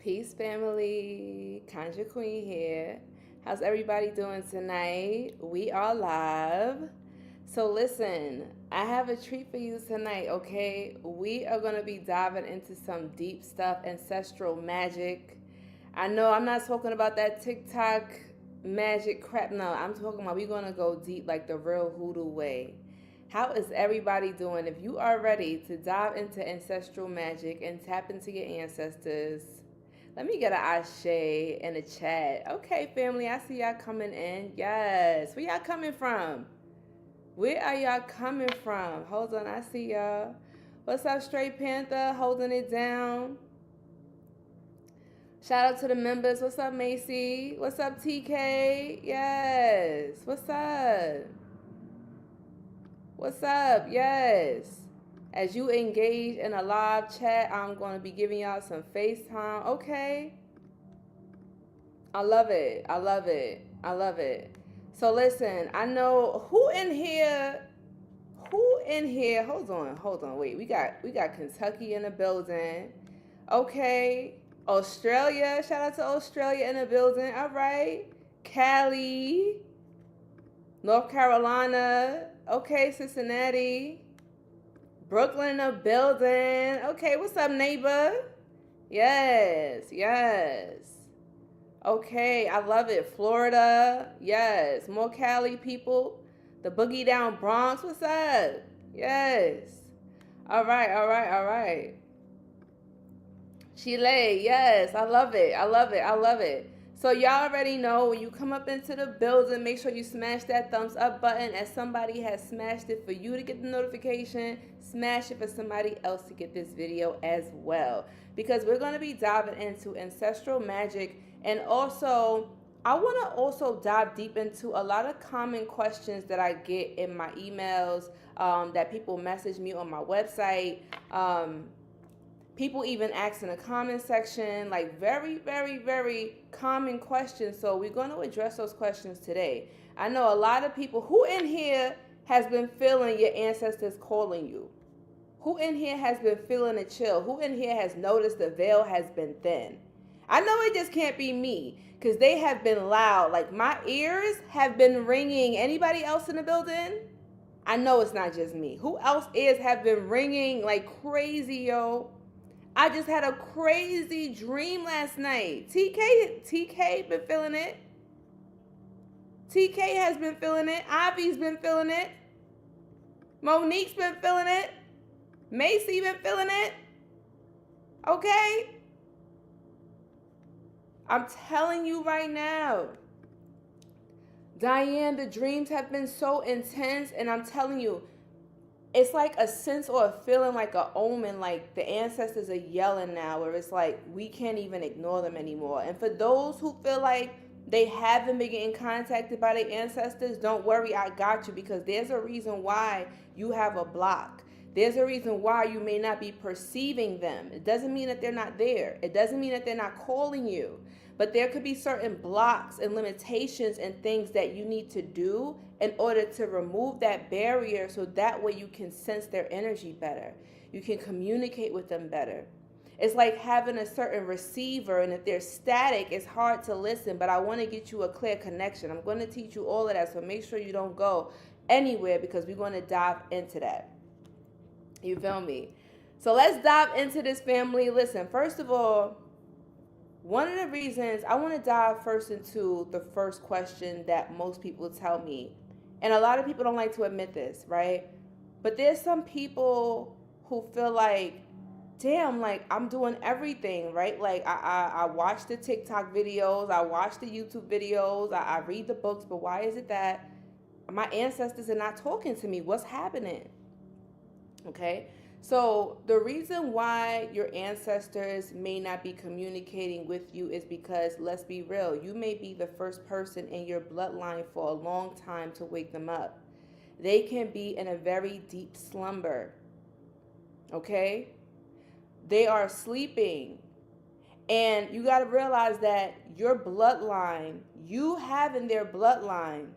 Peace, family. Conjure Queen here. How's everybody doing tonight? We are live. So, listen, I have a treat for you tonight, okay? We are going to be diving into some deep stuff, ancestral magic. I know I'm not talking about that TikTok magic crap. No, I'm talking about we're going to go deep like the real hoodoo way. How is everybody doing? If you are ready to dive into ancestral magic and tap into your ancestors, let me get an ashe in the chat. Okay, family, I see y'all coming in. Yes. Where y'all coming from? Where are y'all coming from? Hold on, I see y'all. What's up, Straight Panther? Holding it down. Shout out to the members. What's up, Macy? What's up, TK? Yes. What's up? What's up? Yes. As you engage in a live chat, I'm going to be giving y'all some FaceTime. Okay. I love it. I love it. I love it. So listen, I know who in here, hold on, wait. We got Kentucky in the building. Okay. Australia, shout out to Australia in the building. All right. Cali, North Carolina. Okay, Cincinnati. Brooklyn in the building. Okay, what's up, neighbor? Yes, yes. Okay, I love it. Florida. Yes. More Cali people. The Boogie Down Bronx. What's up? Yes. All right, all right, all right. Chile. Yes. I love it. I love it. I love it. So y'all already know when you come up into the building, make sure you smash that thumbs up button. As somebody has smashed it for you to get the notification, smash it for somebody else to get this video as well. Because we're going to be diving into ancestral magic, and also I want to also dive deep into a lot of common questions that I get in my emails, that people message me on my website. People even ask in the comment section, like very, very, very common questions. So we're going to address those questions today. I know a lot of people who in here has been feeling your ancestors calling you. Who in here has been feeling a chill? Who in here has noticed the veil has been thin? I know it just can't be me because they have been loud. Like my ears have been ringing. Anybody else in the building? I know it's not just me. Who else ears have been ringing like crazy, yo? I just had a crazy dream last night. TK been feeling it. TK has been feeling it. Ivy's been feeling it. Monique's been feeling it. Macy been feeling it. Okay? I'm telling you right now. Diane, the dreams have been so intense, and I'm telling you, it's like a sense or a feeling like an omen, like the ancestors are yelling now, where it's like we can't even ignore them anymore. And for those who feel like they haven't been getting contacted by their ancestors, don't worry, I got you, because there's a reason why you have a block. There's a reason why you may not be perceiving them. It doesn't mean that they're not there. It doesn't mean that they're not calling you. But there could be certain blocks and limitations and things that you need to do in order to remove that barrier, so that way you can sense their energy better. You can communicate with them better. It's like having a certain receiver, and if they're static, it's hard to listen, but I want to get you a clear connection. I'm going to teach you all of that, so make sure you don't go anywhere, because we're going to dive into that. You feel me? So let's dive into this, family. Listen, first of all, one of the reasons I want to dive first into the first question that most people tell me, and a lot of people don't like to admit this, right? But there's some people who feel like, damn, like I'm doing everything, right? Like I watch the TikTok videos, I watch the YouTube videos, I read the books, but why is it that my ancestors are not talking to me? What's happening? Okay? So the reason why your ancestors may not be communicating with you is because, let's be real, you may be the first person in your bloodline for a long time to wake them up. They can be in a very deep slumber. Okay? They are sleeping. And you got to realize that your bloodline, you having their bloodline,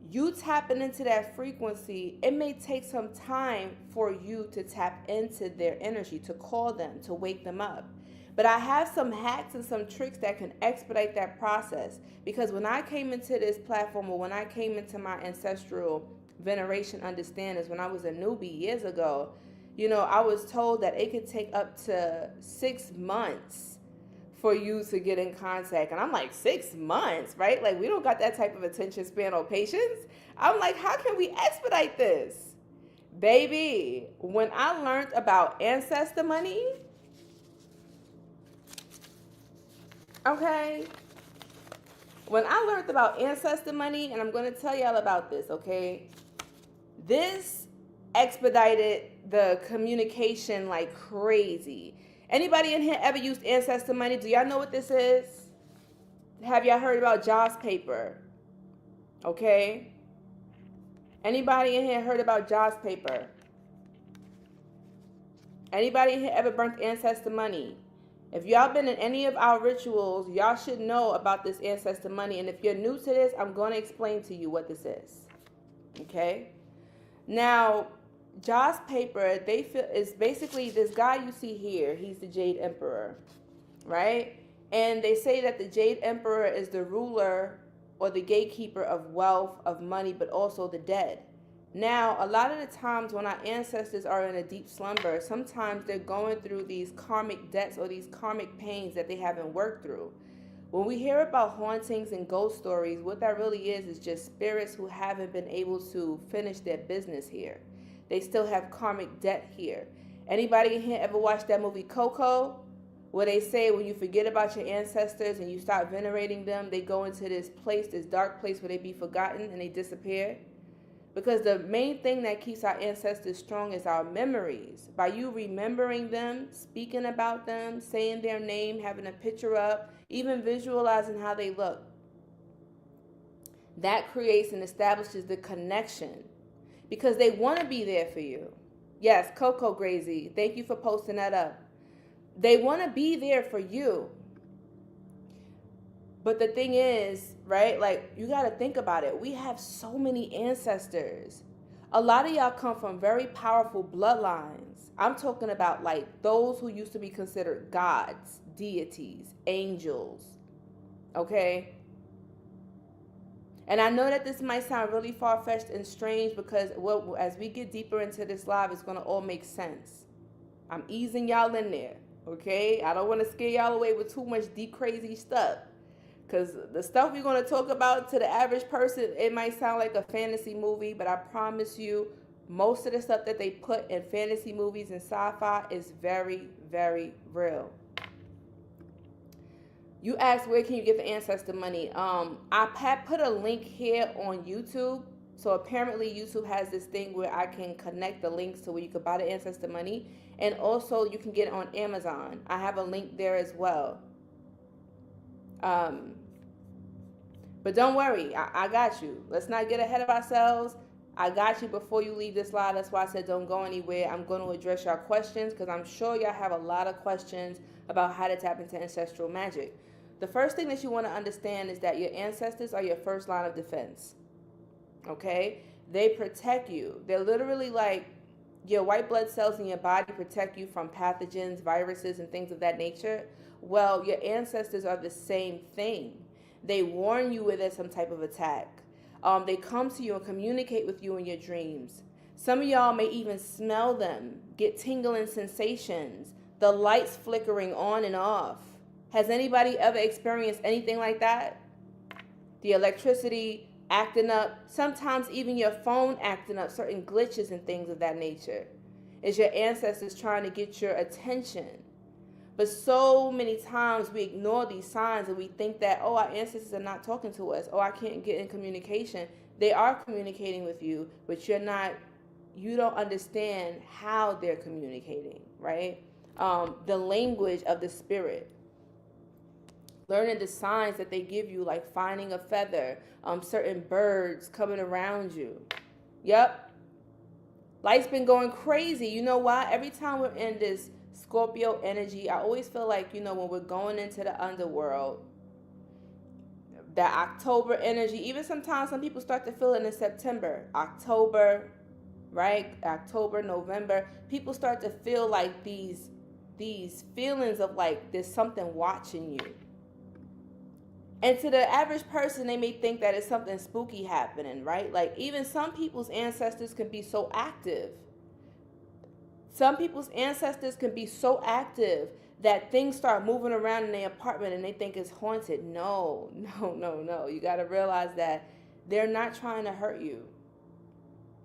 you tapping into that frequency, it may take some time for you to tap into their energy, to call them, to wake them up. But I have some hacks and some tricks that can expedite that process. Because when I came into this platform, or when I came into my ancestral veneration understandings, when I was a newbie years ago, I was told that it could take up to 6 months for you to get in contact. And I'm like, 6 months, right? Like, we don't got that type of attention span or patience. I'm like, how can we expedite this? Baby, when I learned about ancestor money, okay? When I learned about ancestor money, and I'm going to tell y'all about this, okay? This expedited the communication like crazy. Anybody in here ever used ancestor money? Do y'all know what this is? Have y'all heard about Joss paper? Okay. Anybody in here heard about Joss paper? Anybody in here ever burnt ancestor money? If y'all been in any of our rituals, y'all should know about this ancestor money. And if you're new to this, I'm going to explain to you what this is. Okay? Now, Joss paper, they feel is basically this guy you see here. He's the Jade Emperor, right? And they say that the Jade Emperor is the ruler or the gatekeeper of wealth, of money, but also the dead. Now, a lot of the times when our ancestors are in a deep slumber, sometimes they're going through these karmic debts or these karmic pains that they haven't worked through. When we hear about hauntings and ghost stories, what that really is just spirits who haven't been able to finish their business here. They still have karmic debt here. Anybody in here ever watched that movie Coco? Where they say when you forget about your ancestors and you start venerating them, they go into this place, this dark place where they be forgotten and they disappear? Because the main thing that keeps our ancestors strong is our memories. By you remembering them, speaking about them, saying their name, having a picture up, even visualizing how they look. That creates and establishes the connection. Because they want to be there for you. Yes, Coco Grazy, thank you for posting that up. They want to be there for you. But the thing is, right, like, you got to think about it. We have so many ancestors. A lot of y'all come from very powerful bloodlines. I'm talking about like those who used to be considered gods, deities, angels. Okay? And I know that this might sound really far-fetched and strange because as we get deeper into this live, it's going to all make sense. I'm easing y'all in there, okay? I don't want to scare y'all away with too much deep, crazy stuff. Because the stuff we're going to talk about to the average person, it might sound like a fantasy movie, but I promise you, most of the stuff that they put in fantasy movies and sci-fi is very, very real. You asked where can you get the ancestor money. I put a link here on YouTube. So apparently YouTube has this thing where I can connect the links to where you could buy the ancestor money. And also you can get it on Amazon. I have a link there as well. But don't worry, I got you. Let's not get ahead of ourselves. I got you before you leave this live. That's why I said don't go anywhere. I'm going to address your questions because I'm sure y'all have a lot of questions about how to tap into ancestral magic. The first thing that you want to understand is that your ancestors are your first line of defense. Okay? They protect you. They're literally like your white blood cells in your body protect you from pathogens, viruses, and things of that nature. Well, your ancestors are the same thing. They warn you when there's some type of attack. They come to you and communicate with you in your dreams. Some of y'all may even smell them, get tingling sensations, the lights flickering on and off. Has anybody ever experienced anything like that? The electricity acting up, sometimes even your phone acting up, certain glitches and things of that nature. It's your ancestors trying to get your attention. But so many times we ignore these signs and we think that, oh, our ancestors are not talking to us. Oh, I can't get in communication. They are communicating with you, but you don't understand how they're communicating, right? The language of the spirit. Learning the signs that they give you, like finding a feather, certain birds coming around you. Yep. Life's been going crazy. You know why? Every time we're in this Scorpio energy, I always feel like, when we're going into the underworld, that October energy, even sometimes some people start to feel it in September, October, right? October, November, people start to feel like these these feelings of like there's something watching you. And to the average person, they may think that it's something spooky happening, right? Like even some people's ancestors can be so active. Some people's ancestors can be so active that things start moving around in their apartment and they think it's haunted. No, no, no, no. You got to realize that they're not trying to hurt you.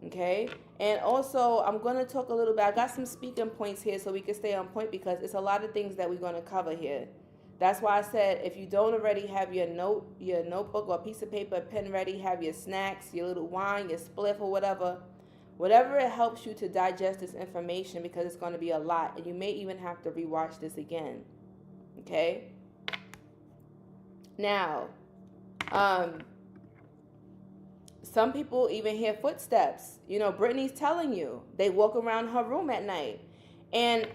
Okay? And also, I'm going to talk a little bit. I got some speaking points here so we can stay on point because it's a lot of things that we're going to cover here. That's why I said if you don't already have your notebook or piece of paper, pen ready, have your snacks, your little wine, your spliff or whatever it helps you to digest this information because it's going to be a lot and you may even have to rewatch this again. Okay? Now, some people even hear footsteps. You know, Brittany's telling you they walk around her room at night. And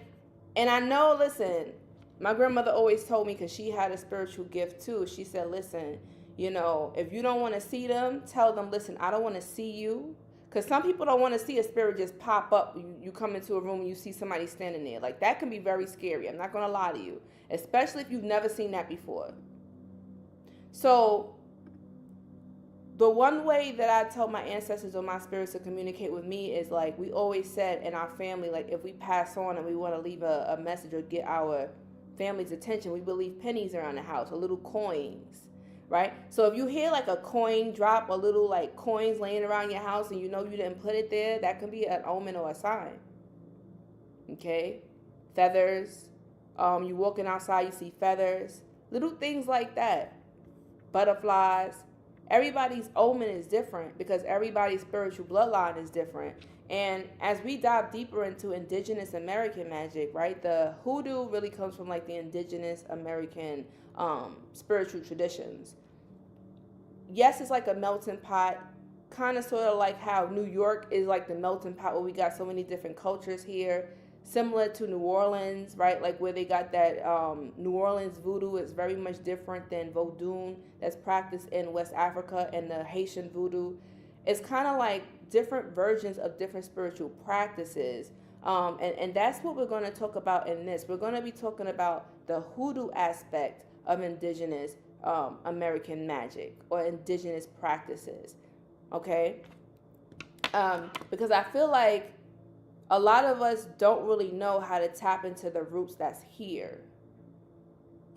I know, listen, my grandmother always told me, because she had a spiritual gift too, she said, listen, you know, if you don't want to see them, tell them, listen, I don't want to see you. Because some people don't want to see a spirit just pop up. You come into a room and you see somebody standing there. Like, that can be very scary. I'm not going to lie to you. Especially if you've never seen that before. So, the one way that I tell my ancestors or my spirits to communicate with me is like we always said in our family, like if we pass on and we want to leave a message or get our family's attention, we will leave pennies around the house or little coins. Right? So if you hear like a coin drop, a little like coins laying around your house and you know you didn't put it there, that can be an omen or a sign. Okay? Feathers. You walking outside, you see feathers. Little things like that. Butterflies. Everybody's omen is different because everybody's spiritual bloodline is different. And as we dive deeper into indigenous American magic, right, the hoodoo really comes from like the indigenous American spiritual traditions. Yes, it's like a melting pot, kind of sort of like how New York is like the melting pot where we got so many different cultures here, similar to New Orleans, right, like where they got that New Orleans voodoo is very much different than Vodun that's practiced in West Africa, and the Haitian voodoo. It's kind of like different versions of different spiritual practices. And that's what we're going to talk about in this. We're going to be talking about the hoodoo aspect of indigenous American magic or indigenous practices. Okay? Because I feel like a lot of us don't really know how to tap into the roots that's here.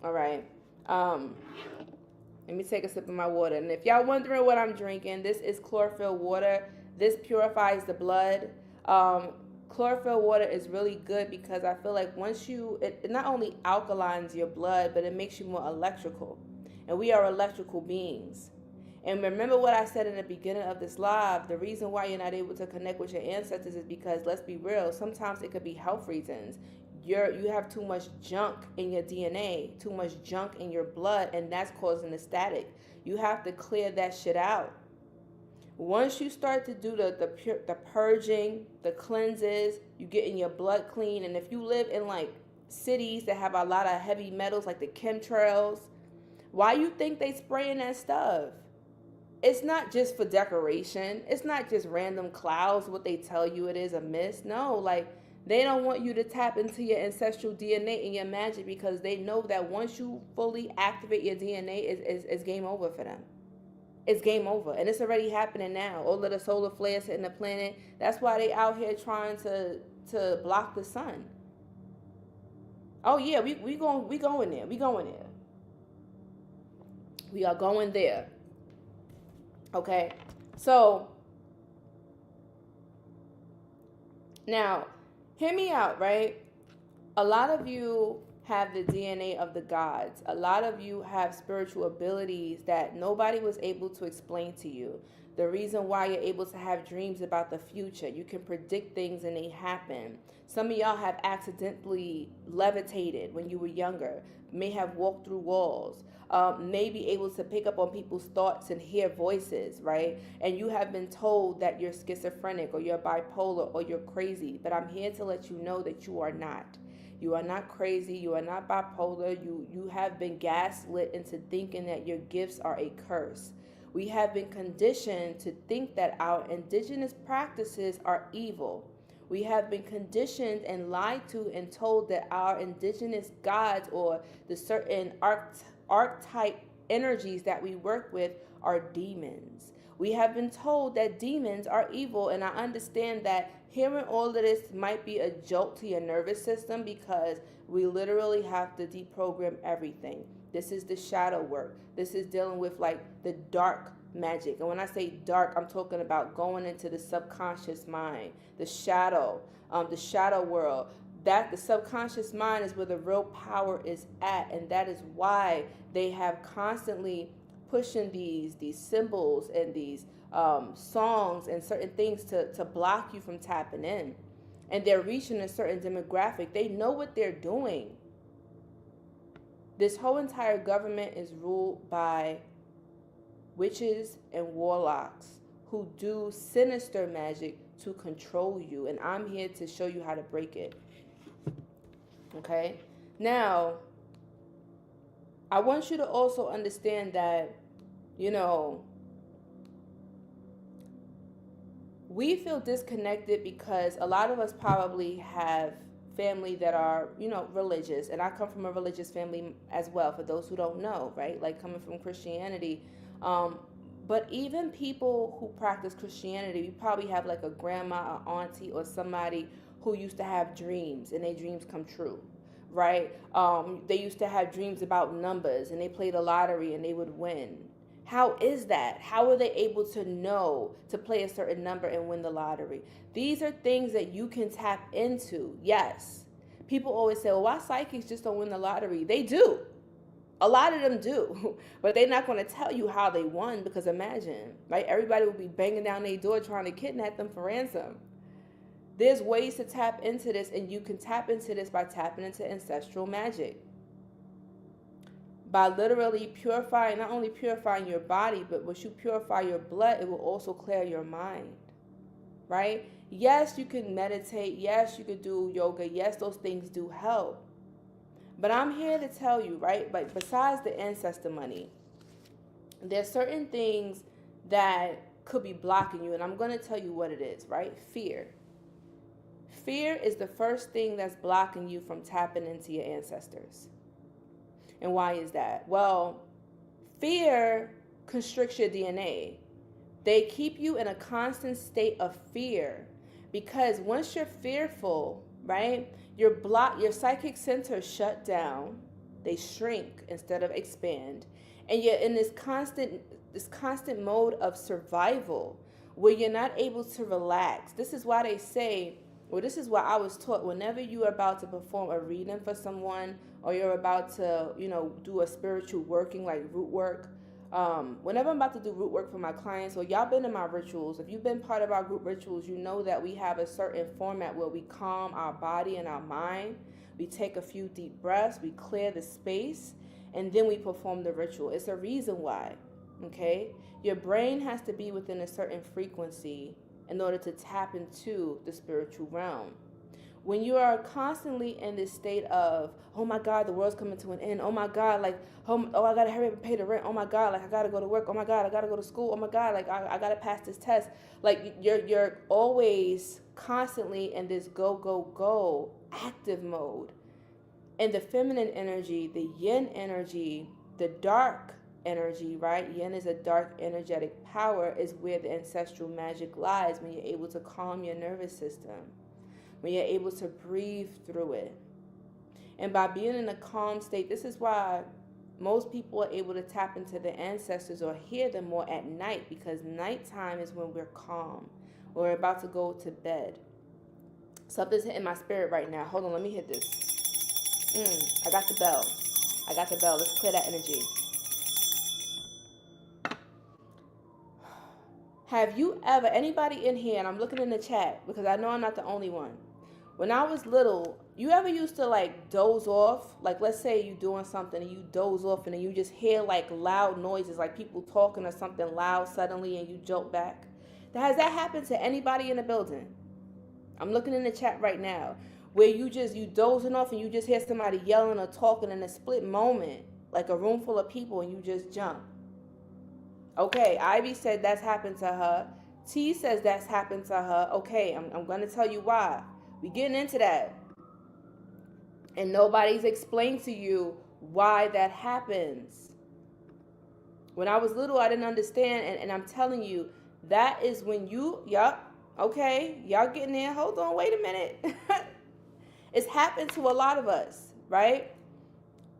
All right? Let me take a sip of my water. And if y'all wondering what I'm drinking, this is chlorophyll water. This purifies the blood. Chlorophyll water is really good because I feel like once it not only alkalines your blood, but it makes you more electrical. And we are electrical beings. And remember what I said in the beginning of this live, the reason why you're not able to connect with your ancestors is because, let's be real, sometimes it could be health reasons. You have too much junk in your DNA, too much junk in your blood, and that's causing the static. You have to clear that shit out. Once you start to do the purging, the cleanses, you getting your blood clean. And if you live in like cities that have a lot of heavy metals like the chemtrails, why you think they spraying that stuff? It's not just for decoration. It's not just random clouds, what they tell you it is, a mist. No, like they don't want you to tap into your ancestral DNA and your magic because they know that once you fully activate your DNA, it's game over for them. It's game over. And it's already happening now. All of the solar flares hitting the planet. That's why they out here trying to block the sun. Oh yeah, we going there. We going there. We are going there. Okay? So now hear me out, right? A lot of you have the DNA of the gods. A lot of you have spiritual abilities that nobody was able to explain to you. The reason why you're able to have dreams about the future. You can predict things and they happen. Some of y'all have accidentally levitated when you were younger. May have walked through walls. May be able to pick up on people's thoughts and hear voices, right? And you have been told that you're schizophrenic or you're bipolar or you're crazy. But I'm here to let you know that you are not. You are not crazy. You are not bipolar. You have been gaslit into thinking that your gifts are a curse. We have been conditioned to think that our indigenous practices are evil. We have been conditioned and lied to and told that our indigenous gods or the certain archetype energies that we work with are demons. We have been told that demons are evil, and I understand that hearing all of this might be a jolt to your nervous system because we literally have to deprogram everything. This is the shadow work. This is dealing with like the dark magic. And when I say dark, I'm talking about going into the subconscious mind, the shadow world. That the subconscious mind is where the real power is at, and that is why they have constantly pushing these symbols and these songs and certain things to block you from tapping in. And they're reaching a certain demographic. They know what they're doing. This whole entire government is ruled by witches and warlocks who do sinister magic to control you. And I'm here to show you how to break it. Okay? Now, I want you to also understand that, you know, we feel disconnected because a lot of us probably have family that are, you know, religious. And I come from a religious family as well, for those who don't know, right? Like coming from Christianity. But even people who practice Christianity, you probably have like a grandma, an auntie, or somebody who used to have dreams and their dreams come true, right? They used to have dreams about numbers and they played a lottery and they would win. How is that? How are they able to know to play a certain number and win the lottery? These are things that you can tap into. Yes. People always say, well, why psychics just don't win the lottery? They do. A lot of them do. But they're not going to tell you how they won, because imagine, right? Everybody will be banging down their door trying to kidnap them for ransom. There's ways to tap into this, and you can tap into this by tapping into ancestral magic. By literally purifying, not only purifying your body, but once you purify your blood, it will also clear your mind, right? Yes, you can meditate. Yes, you could do yoga. Yes, those things do help. But I'm here to tell you, right? But besides the ancestor money, there's certain things that could be blocking you, and I'm going to tell you what it is, right? Fear. Fear is the first thing that's blocking you from tapping into your ancestors. And why is that? Well, fear constricts your DNA. They keep you in a constant state of fear, because once you're fearful, right, your psychic centers shut down. They shrink instead of expand. And you're in this constant mode of survival where you're not able to relax. This is why they say, well, this is what I was taught. Whenever you're about to perform a reading for someone, or you're about to, you know, do a spiritual working like root work. Whenever I'm about to do root work for my clients, or y'all been in my rituals, if you've been part of our group rituals, you know that we have a certain format where we calm our body and our mind. We take a few deep breaths, we clear the space, and then we perform the ritual. It's a reason why, okay? Your brain has to be within a certain frequency in order to tap into the spiritual realm. When you are constantly in this state of, oh my God, the world's coming to an end. Oh my God, like, oh, I gotta hurry up and pay the rent. Oh my God, like, I gotta go to work. Oh my God, I gotta go to school. Oh my God, like, I gotta pass this test. Like, you're always constantly in this go active mode. And the feminine energy, the yin energy, the dark energy, right? Yin is a dark energetic power, is where the ancestral magic lies when you're able to calm your nervous system, when you're able to breathe through it. And by being in a calm state, this is why most people are able to tap into the ancestors or hear them more at night, because nighttime is when we're calm. We're about to go to bed. Something's hitting my spirit right now. Hold on, let me hit this. I got the bell. Let's clear that energy. Have you ever, anybody in here, and I'm looking in the chat because I know I'm not the only one. When I was little, you ever used to like doze off? Like, let's say you're doing something and you doze off and then you just hear like loud noises, like people talking or something loud suddenly, and you jolt back. Has that happened to anybody in the building? I'm looking in the chat right now, where you dozing off and you just hear somebody yelling or talking in a split moment, like a room full of people, and you just jump. Okay, Ivy said that's happened to her. T says that's happened to her. Okay, I'm going to tell you why. We getting into that. And nobody's explained to you why that happens. When I was little, I didn't understand. And I'm telling you, that is when you, yup, okay, y'all getting there. Hold on, wait a minute. It's happened to a lot of us, right?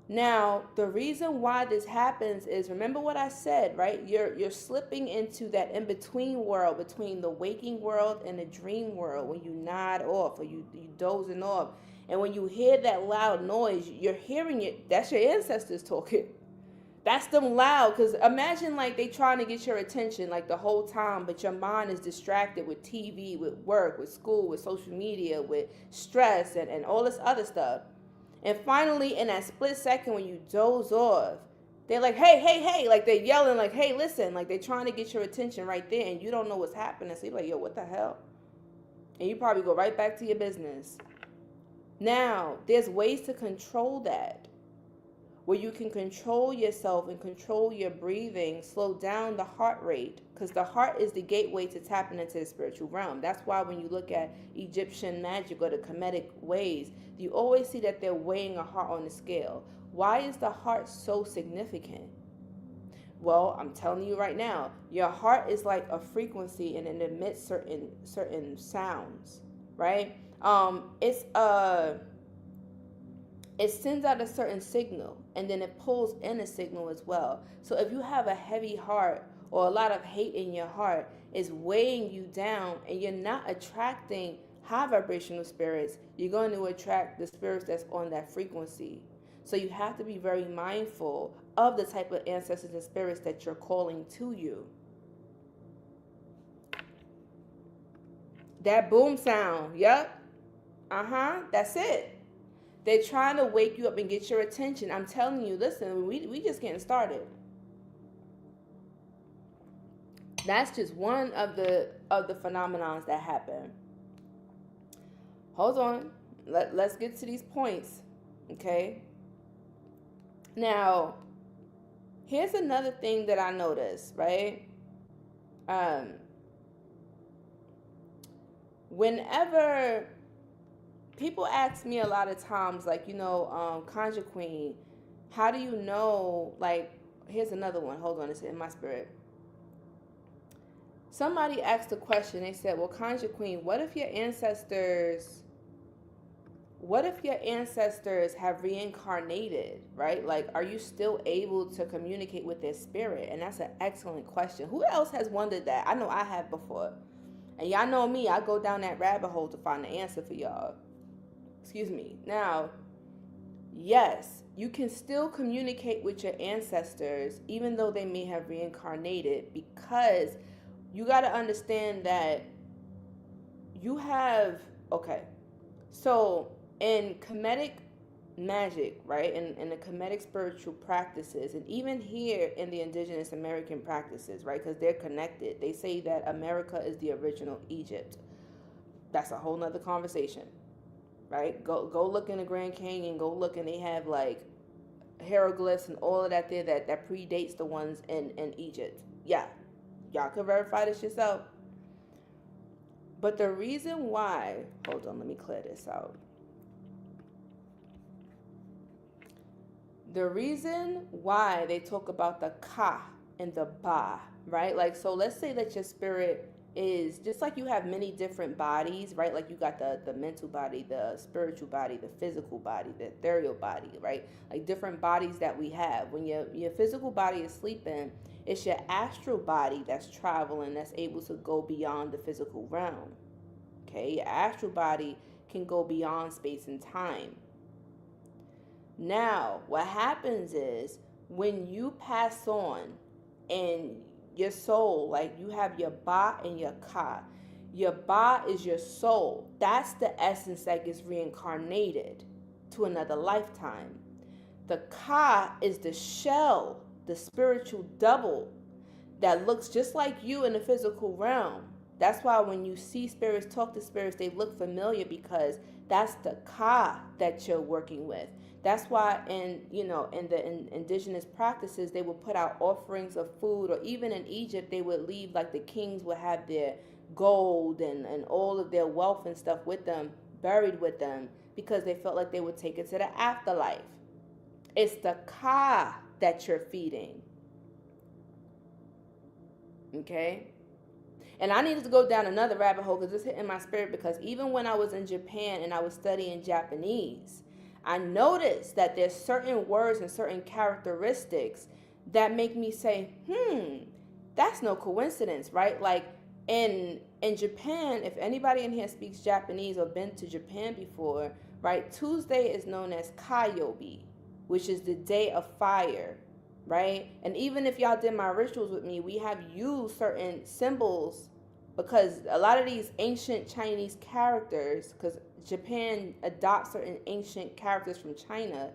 Now, the reason why this happens is, remember what I said, right? You're slipping into that in-between world between the waking world and the dream world when you nod off or you dozing off. And when you hear that loud noise, you're hearing it. That's your ancestors talking. That's them loud, because imagine like they trying to get your attention like the whole time, but your mind is distracted with TV, with work, with school, with social media, with stress and all this other stuff. And finally, in that split second when you doze off, they're like, hey, hey, hey, like they're yelling like, hey, listen, like they're trying to get your attention right there, and you don't know what's happening. So you're like, yo, what the hell? And you probably go right back to your business. Now, there's ways to control that, where you can control yourself and control your breathing, slow down the heart rate, because the heart is the gateway to tapping into the spiritual realm. That's why when you look at Egyptian magic or the Kemetic ways, you always see that they're weighing a heart on the scale. Why is the heart so significant? Well, I'm telling you right now, your heart is like a frequency and it emits certain sounds, right? It sends out a certain signal, and then it pulls in a signal as well. So if you have a heavy heart or a lot of hate in your heart, it's weighing you down, and you're not attracting high vibrational spirits. You're going to attract the spirits that's on that frequency. So you have to be very mindful of the type of ancestors and spirits that you're calling to you. That boom sound, yep. That's it. They're trying to wake you up and get your attention. I'm telling you, listen, we just getting started. That's just one of the phenomenons that happen. Hold on. Let's get to these points. Okay. Now, here's another thing that I noticed, right? Whenever people ask me a lot of times, like, Conjure Queen, how do you know, like, here's another one. Hold on, it's in my spirit. Somebody asked a question. They said, well, Conjure Queen, what if your ancestors have reincarnated, right? Like, are you still able to communicate with their spirit? And that's an excellent question. Who else has wondered that? I know I have before. And y'all know me, I go down that rabbit hole to find the answer for y'all. Excuse me. Now, yes, you can still communicate with your ancestors even though they may have reincarnated, because you got to understand that you have, okay, so in Kemetic magic, right, in the Kemetic spiritual practices, and even here in the indigenous American practices, right, because they're connected, they say that America is the original Egypt. That's a whole nother conversation. Right? Go look in the Grand Canyon, go look, and they have like hieroglyphs and all of that there that predates the ones in Egypt. Yeah. Y'all can verify this yourself. But the reason why, hold on, let me clear this out. The reason why they talk about the Ka and the Ba, right? Like, so let's say that your spirit is just like you have many different bodies, right? Like you got the mental body, the spiritual body, the physical body, the ethereal body, right? Like different bodies that we have. When your physical body is sleeping, it's your astral body that's traveling, that's able to go beyond the physical realm. Okay, your astral body can go beyond space and time. Now, what happens is when you pass on and your soul, like you have your Ba and your Ka. Your Ba is your soul. That's the essence that gets reincarnated to another lifetime. The Ka is the shell, the spiritual double that looks just like you in the physical realm. That's why when you see spirits, talk to spirits, they look familiar because That's the ka that you're working with. That's why in the indigenous practices, they would put out offerings of food, or even in Egypt, they would leave, like the kings would have their gold and all of their wealth and stuff with them, buried with them, because they felt like they would take it to the afterlife. It's the ka that you're feeding. Okay? And I needed to go down another rabbit hole because it's hitting my spirit, because even when I was in Japan and I was studying Japanese, I noticed that there's certain words and certain characteristics that make me say, that's no coincidence, right? Like in Japan, if anybody in here speaks Japanese or been to Japan before, right, Tuesday is known as Kayobi, which is the day of fire, right? And even if y'all did my rituals with me, we have used certain symbols, because a lot of these ancient Chinese characters, because Japan adopts certain ancient characters from China,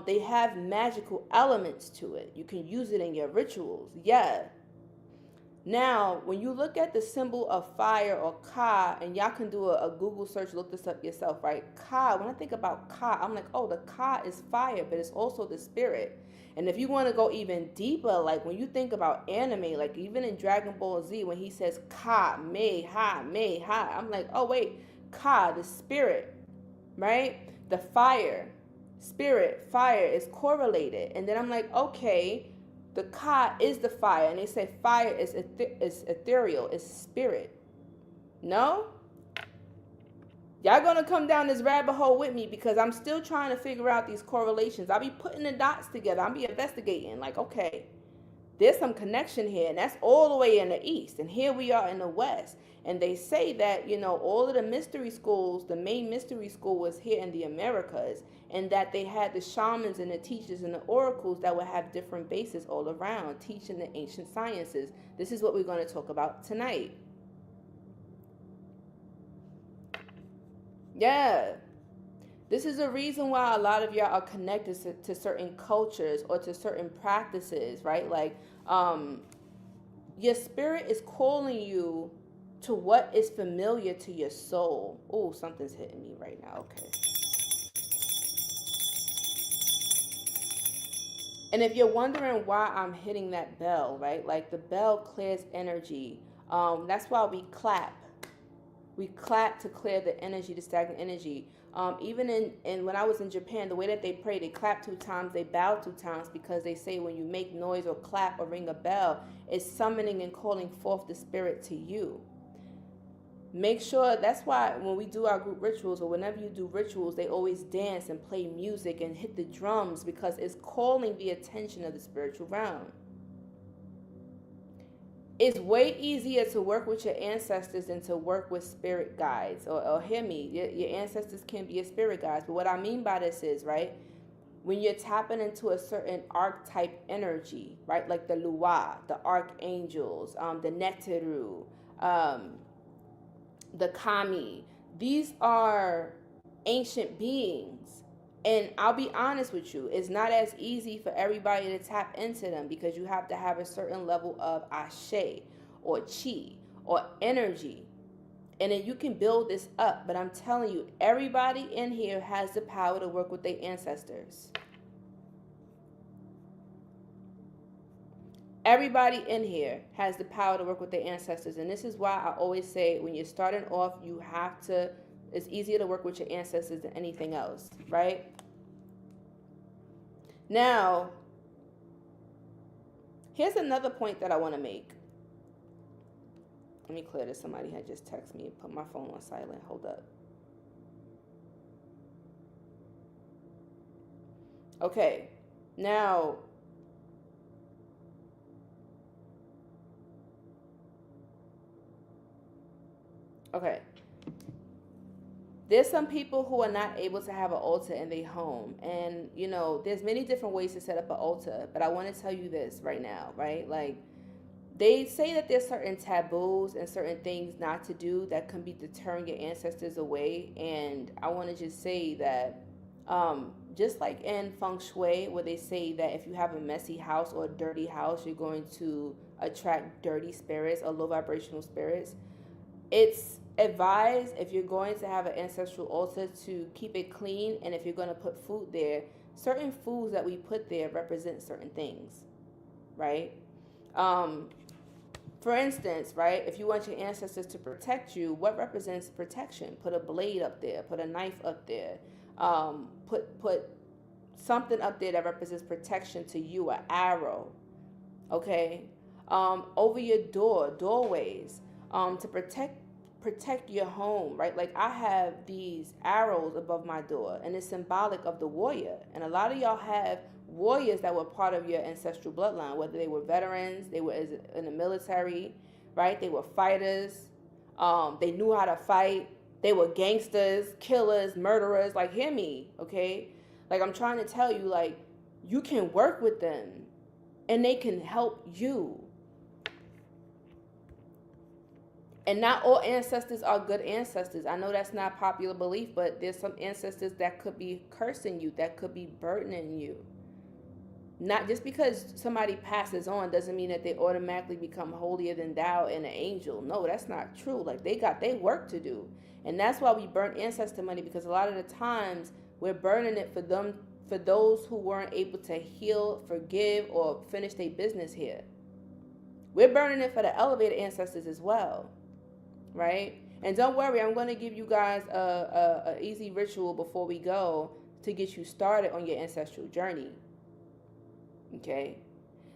they have magical elements to it. You can use it in your rituals. Yeah. Now, when you look at the symbol of fire, or Ka, and y'all can do a Google search, look this up yourself, right? Ka, when I think about Ka, I'm like, oh, the Ka is fire, but it's also the spirit. And if you want to go even deeper, like when you think about anime, like even in Dragon Ball Z, when he says Ka, me ha, I'm like, oh, wait, Ka, the spirit, right? The fire, spirit, fire is correlated. And then I'm like, okay, the Ka is the fire, and they say fire is ethereal, is spirit. No? Y'all gonna come down this rabbit hole with me, because I'm still trying to figure out these correlations. I'll be putting the dots together. I'll be investigating, like, okay, there's some connection here, and that's all the way in the East, and here we are in the West. And they say that, all of the mystery schools, the main mystery school was here in the Americas, and that they had the shamans and the teachers and the oracles that would have different bases all around, teaching the ancient sciences. This is what we're going to talk about tonight. Yeah. This is a reason why a lot of y'all are connected to certain cultures or to certain practices, right? Like, your spirit is calling you to what is familiar to your soul. Oh, something's hitting me right now. Okay. And if you're wondering why I'm hitting that bell, right? Like the bell clears energy. That's why we clap. We clap to clear the energy, the stagnant energy. Even in when I was in Japan, the way that they pray, they clap 2 times, they bow 2 times, because they say when you make noise or clap or ring a bell, it's summoning and calling forth the spirit to you. Make sure, that's why when we do our group rituals, or whenever you do rituals, they always dance and play music and hit the drums, because it's calling the attention of the spiritual realm. It's way easier to work with your ancestors than to work with spirit guides. Or hear me, your ancestors can be your spirit guides. But what I mean by this is, right, when you're tapping into a certain archetype energy, right, like the Lua, the archangels, the Neteru, the Kami, these are ancient beings. And I'll be honest with you, it's not as easy for everybody to tap into them, because you have to have a certain level of ashe or chi or energy. And then you can build this up. But I'm telling you, everybody in here has the power to work with their ancestors. Everybody in here has the power to work with their ancestors. And this is why I always say, when you're starting off, you have to, it's easier to work with your ancestors than anything else, right? Now, here's another point that I want to make. Let me clear this. Somebody had just texted me and put my phone on silent. Hold up. Okay. Now, okay. There's some people who are not able to have an altar in their home. And, there's many different ways to set up an altar. But I want to tell you this right now, right? Like, they say that there's certain taboos and certain things not to do that can be deterring your ancestors away. And I want to just say that, just like in feng shui, where they say that if you have a messy house or a dirty house, you're going to attract dirty spirits or low vibrational spirits. It's advise, if you're going to have an ancestral altar, to keep it clean. And if you're going to put food there, certain foods that we put there represent certain things, right? For instance, right, if you want your ancestors to protect you, what represents protection? Put a blade up there, put a knife up there, put something up there that represents protection to you, an arrow, okay? Over your doorways, to protect your home, right? Like I have these arrows above my door, and it's symbolic of the warrior. And a lot of y'all have warriors that were part of your ancestral bloodline, whether they were veterans, they were in the military, right? They were fighters. They knew how to fight. They were gangsters, killers, murderers. Like, hear me, okay? Like, I'm trying to tell you, like, you can work with them and they can help you. And not all ancestors are good ancestors. I know that's not popular belief, but there's some ancestors that could be cursing you, that could be burdening you. Not just because somebody passes on doesn't mean that they automatically become holier than thou and an angel. No, that's not true. Like, they got their work to do. And that's why we burn ancestor money, because a lot of the times we're burning it for them, for those who weren't able to heal, forgive, or finish their business here. We're burning it for the elevated ancestors as well, right? And don't worry, I'm going to give you guys a easy ritual before we go to get you started on your ancestral journey. Okay.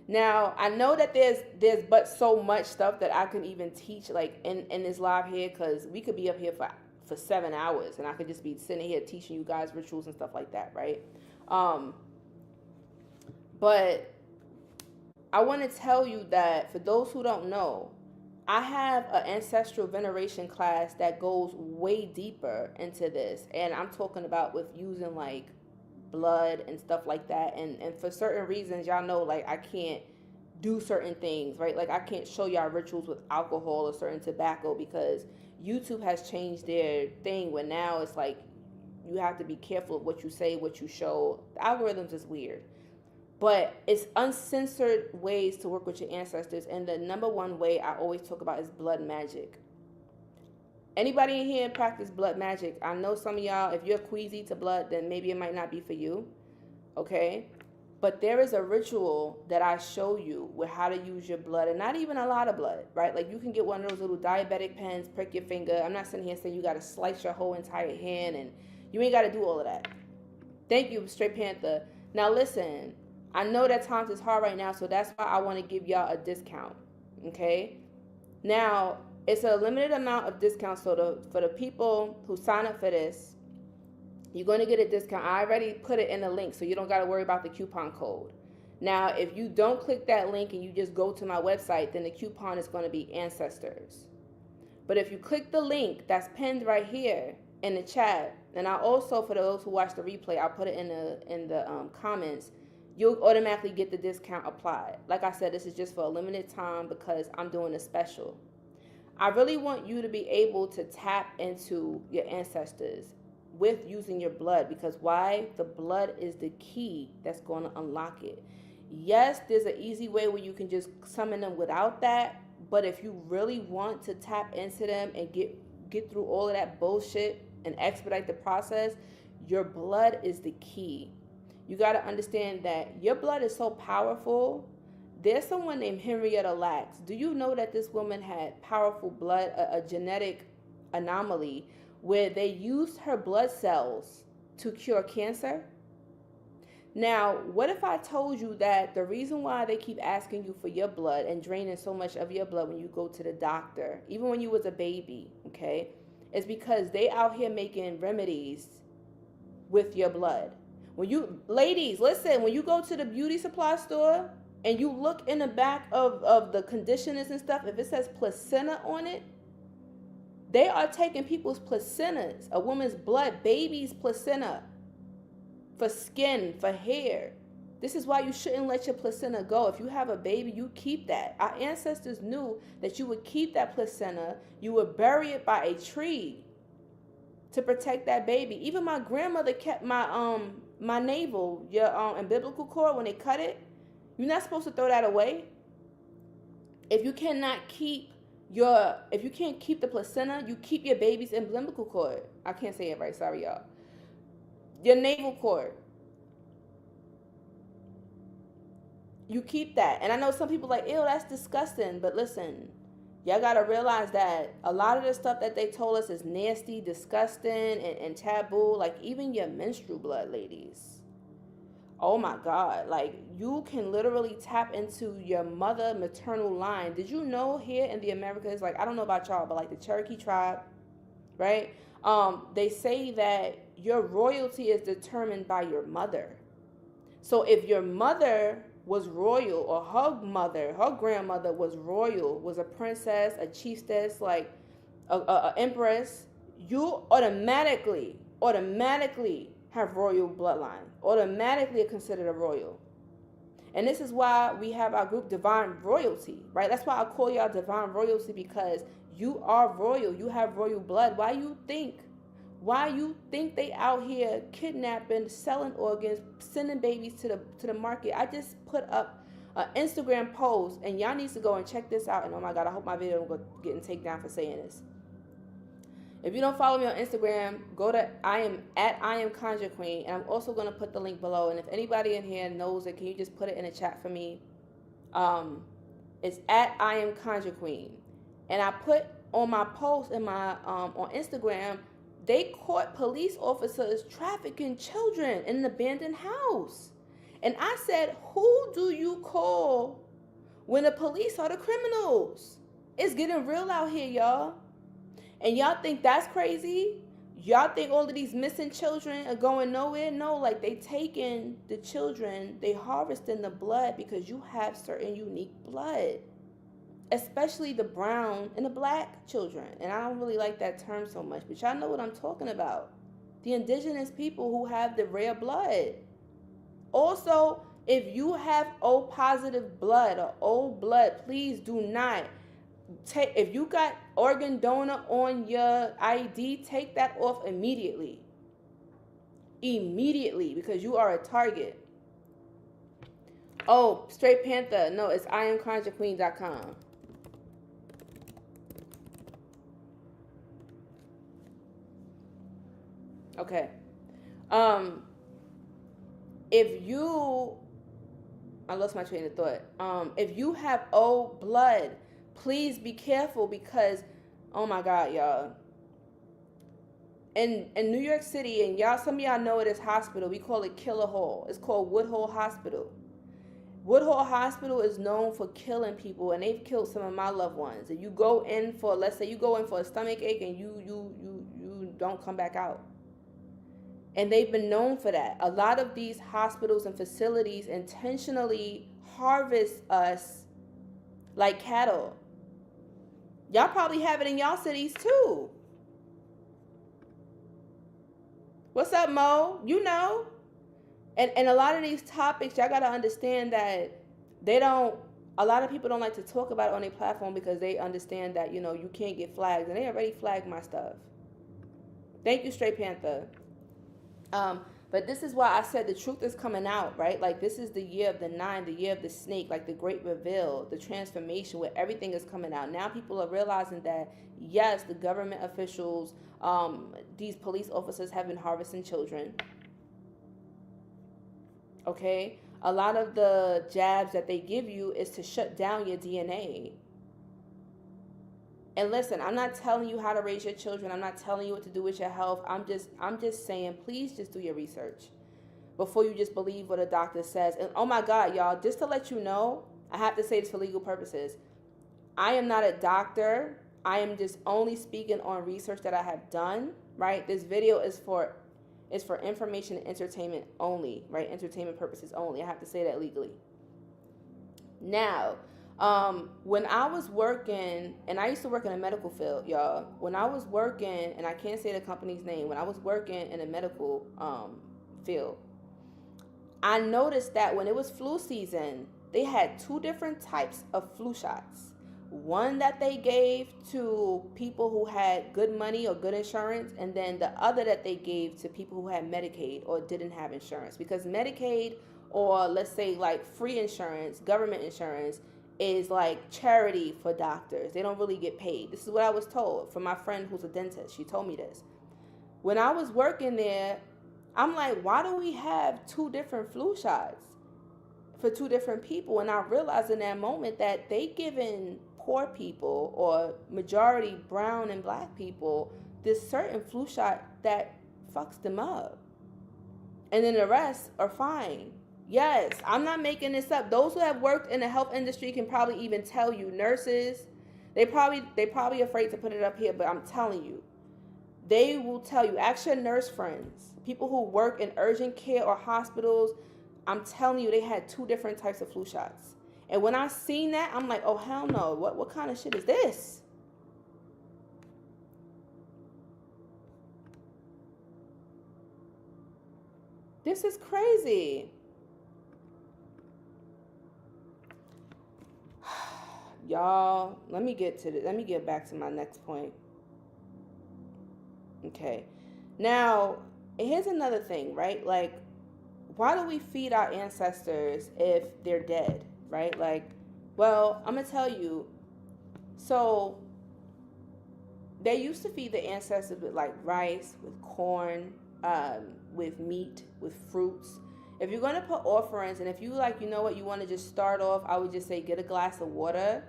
Now, I know that there's but so much stuff that I can even teach, like in this live here, because we could be up here for 7 hours, and I could just be sitting here teaching you guys rituals and stuff like that, right? But I want to tell you that for those who don't know, I have an ancestral veneration class that goes way deeper into this, and I'm talking about with using like blood and stuff like that, and for certain reasons, y'all know, like, I can't do certain things, right? Like, I can't show y'all rituals with alcohol or certain tobacco, because YouTube has changed their thing, where now it's like you have to be careful of what you say, what you show. The algorithms is weird, but it's uncensored ways to work with your ancestors. And the number one way I always talk about is blood magic. Anybody in here practice blood magic? I know some of y'all, if you're queasy to blood, then maybe it might not be for you, okay? But there is a ritual that I show you with how to use your blood, and not even a lot of blood, right? Like, you can get one of those little diabetic pens, prick your finger. I'm not sitting here saying you got to slice your whole entire hand, and you ain't got to do all of that. Thank you, Straight Panther. Now, listen, I know that times is hard right now, so that's why I want to give y'all a discount, okay? Now, it's a limited amount of discount, so for the people who sign up for this, you're going to get a discount. I already put it in the link, so you don't got to worry about the coupon code. Now, if you don't click that link and you just go to my website, then the coupon is going to be Ancestors. But if you click the link that's pinned right here in the chat, and I also, for those who watch the replay, I'll put it in the comments, you'll automatically get the discount applied. Like I said, this is just for a limited time because I'm doing a special. I really want you to be able to tap into your ancestors with using your blood, because why? The blood is the key that's going to unlock it. Yes, there's an easy way where you can just summon them without that, but if you really want to tap into them and get through all of that bullshit and expedite the process, your blood is the key. You got to understand that your blood is so powerful. There's someone named Henrietta Lacks. Do you know that this woman had powerful blood, a genetic anomaly, where they used her blood cells to cure cancer? Now, what if I told you that the reason why they keep asking you for your blood and draining so much of your blood when you go to the doctor, even when you was a baby, okay, is because they out here making remedies with your blood. When you, ladies, listen, when you go to the beauty supply store and you look in the back of the conditioners and stuff, if it says placenta on it, they are taking people's placentas, a woman's blood, baby's placenta, for skin, for hair. This is why you shouldn't let your placenta go. If you have a baby, you keep that. Our ancestors knew that you would keep that placenta, you would bury it by a tree to protect that baby. Even my grandmother kept my navel, your umbilical cord, when they cut it. You're not supposed to throw that away. If you cannot keep if you can't keep the placenta, you keep your baby's umbilical cord. I can't say it right, sorry y'all. Your navel cord. You keep that. And I know some people like, ew, that's disgusting. But listen, y'all got to realize that a lot of the stuff that they told us is nasty, disgusting, and taboo. Like even your menstrual blood, ladies. Oh my God. Like you can literally tap into your mother maternal line. Did you know here in the Americas, like I don't know about y'all, but like the Cherokee tribe, right? They say that your royalty is determined by your mother. So if your mother was royal, or her grandmother was royal, was a princess, a chiefess, like a empress, you automatically have royal bloodline. Automatically are considered a royal. And this is why we have our group Divine Royalty, right? That's why I call y'all Divine Royalty, because you are royal. You have royal blood. Why you think they out here kidnapping, selling organs, sending babies to the market? I just put up an Instagram post, and y'all need to go and check this out. And oh my God, I hope my video don't go getting taken down for saying this. If you don't follow me on Instagram, go to I am Conjure Queen, and I'm also gonna put the link below. And if anybody in here knows it, can you just put it in the chat for me? It's at I am Conjure Queen, and I put on my post in my on Instagram. They caught police officers trafficking children in an abandoned house. And I said, who do you call when the police are the criminals? It's getting real out here, y'all. And y'all think that's crazy? Y'all think all of these missing children are going nowhere? No, like they taking the children, they harvesting the blood, because you have certain unique blood. Especially the brown and the black children. And I don't really like that term so much, but y'all know what I'm talking about. The indigenous people who have the rare blood. Also, if you have O positive blood or O blood, please do not take, if you got organ donor on your ID, take that off immediately. Immediately, because you are a target. Oh, Straight Panther. No, it's IamConjureQueen.com. Okay. I lost my train of thought. If you have O blood, please be careful, because, oh my God, y'all. In New York City, and y'all, some of y'all know it as hospital. We call it Killer Hall. It's called Woodhull Hospital. Woodhull Hospital is known for killing people, and they've killed some of my loved ones. If you go in for, let's say you go in for a stomach ache and you don't come back out. And they've been known for that. A lot of these hospitals and facilities intentionally harvest us like cattle. Y'all probably have it in y'all cities too. What's up, Mo? You know? And a lot of these topics, y'all got to understand that a lot of people don't like to talk about it on their platform, because they understand that, you can't get flagged. And they already flagged my stuff. Thank you, Straight Panther. But this is why I said the truth is coming out, right? Like, this is the year of the 9, the year of the snake, like the great reveal, the transformation, where everything is coming out. Now people are realizing that, yes, the government officials, these police officers have been harvesting children. Okay? A lot of the jabs that they give you is to shut down your DNA. And listen, I'm not telling you how to raise your children. I'm not telling you what to do with your health. I'm just saying, please just do your research before you just believe what a doctor says. And oh my God, y'all, just to let you know, I have to say this for legal purposes. I am not a doctor. I am just only speaking on research that I have done, right? This video is for information and entertainment only, right? Entertainment purposes only. I have to say that legally. Now, when I was working, and I used to work in a medical field, y'all. When I was working, and I can't say the company's name, when I was working in a medical field, I noticed that when it was flu season, they had 2 different types of flu shots. One that they gave to people who had good money or good insurance, and then the other that they gave to people who had Medicaid or didn't have insurance. Because Medicaid, or let's say like free insurance, government insurance, is like charity for doctors. They don't really get paid. This is what I was told from my friend who's a dentist. She told me this. When I was working there, I'm like, why do we have 2 different flu shots for 2 different people? And I realized in that moment that they giving poor people, or majority brown and black people, this certain flu shot that fucks them up. And then the rest are fine. Yes, I'm not making this up. Those who have worked in the health industry can probably even tell you. Nurses, they probably afraid to put it up here, but I'm telling you, they will tell you. Ask your nurse friends, people who work in urgent care or hospitals. I'm telling you, they had 2 different types of flu shots. And when I seen that, I'm like, oh hell no! What kind of shit is this? This is crazy. Y'all, let me get back to my next point. Okay. Now, here's another thing, right? Like, why do we feed our ancestors if they're dead, right? Like, well, I'm going to tell you. So, they used to feed the ancestors with like rice, with corn, with meat, with fruits. If you're going to put offerings, and if you like, you know what, you want to just start off, I would just say get a glass of water,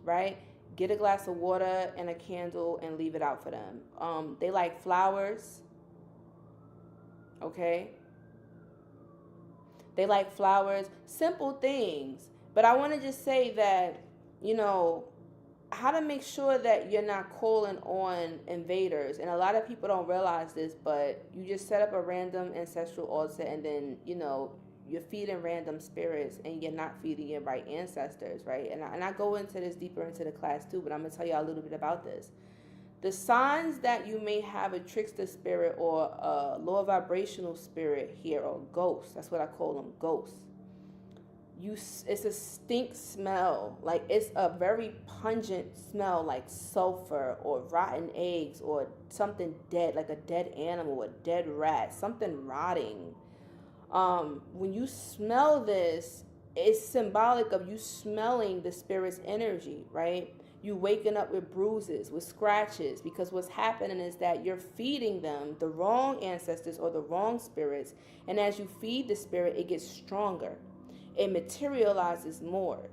right? Get a glass of water and a candle and leave it out for them. They like flowers, okay? They like flowers, simple things. But I want to just say that, you know, how to make sure that you're not calling on invaders. And a lot of people don't realize this, but you just set up a random ancestral altar, and then, you know, you're feeding random spirits and you're not feeding your right ancestors, right? And I go into this deeper into the class too, but I'm going to tell you a little bit about this. The signs that you may have a trickster spirit or a lower vibrational spirit here, or ghosts, that's what I call them, ghosts. It's a stink smell, like it's a very pungent smell, like sulfur or rotten eggs or something dead, like a dead animal, a dead rat, something rotting. When you smell this, it's symbolic of you smelling the spirit's energy, right? You waking up with bruises, with scratches, because what's happening is that you're feeding them the wrong ancestors or the wrong spirits, and as you feed the spirit, it gets stronger. It materializes more.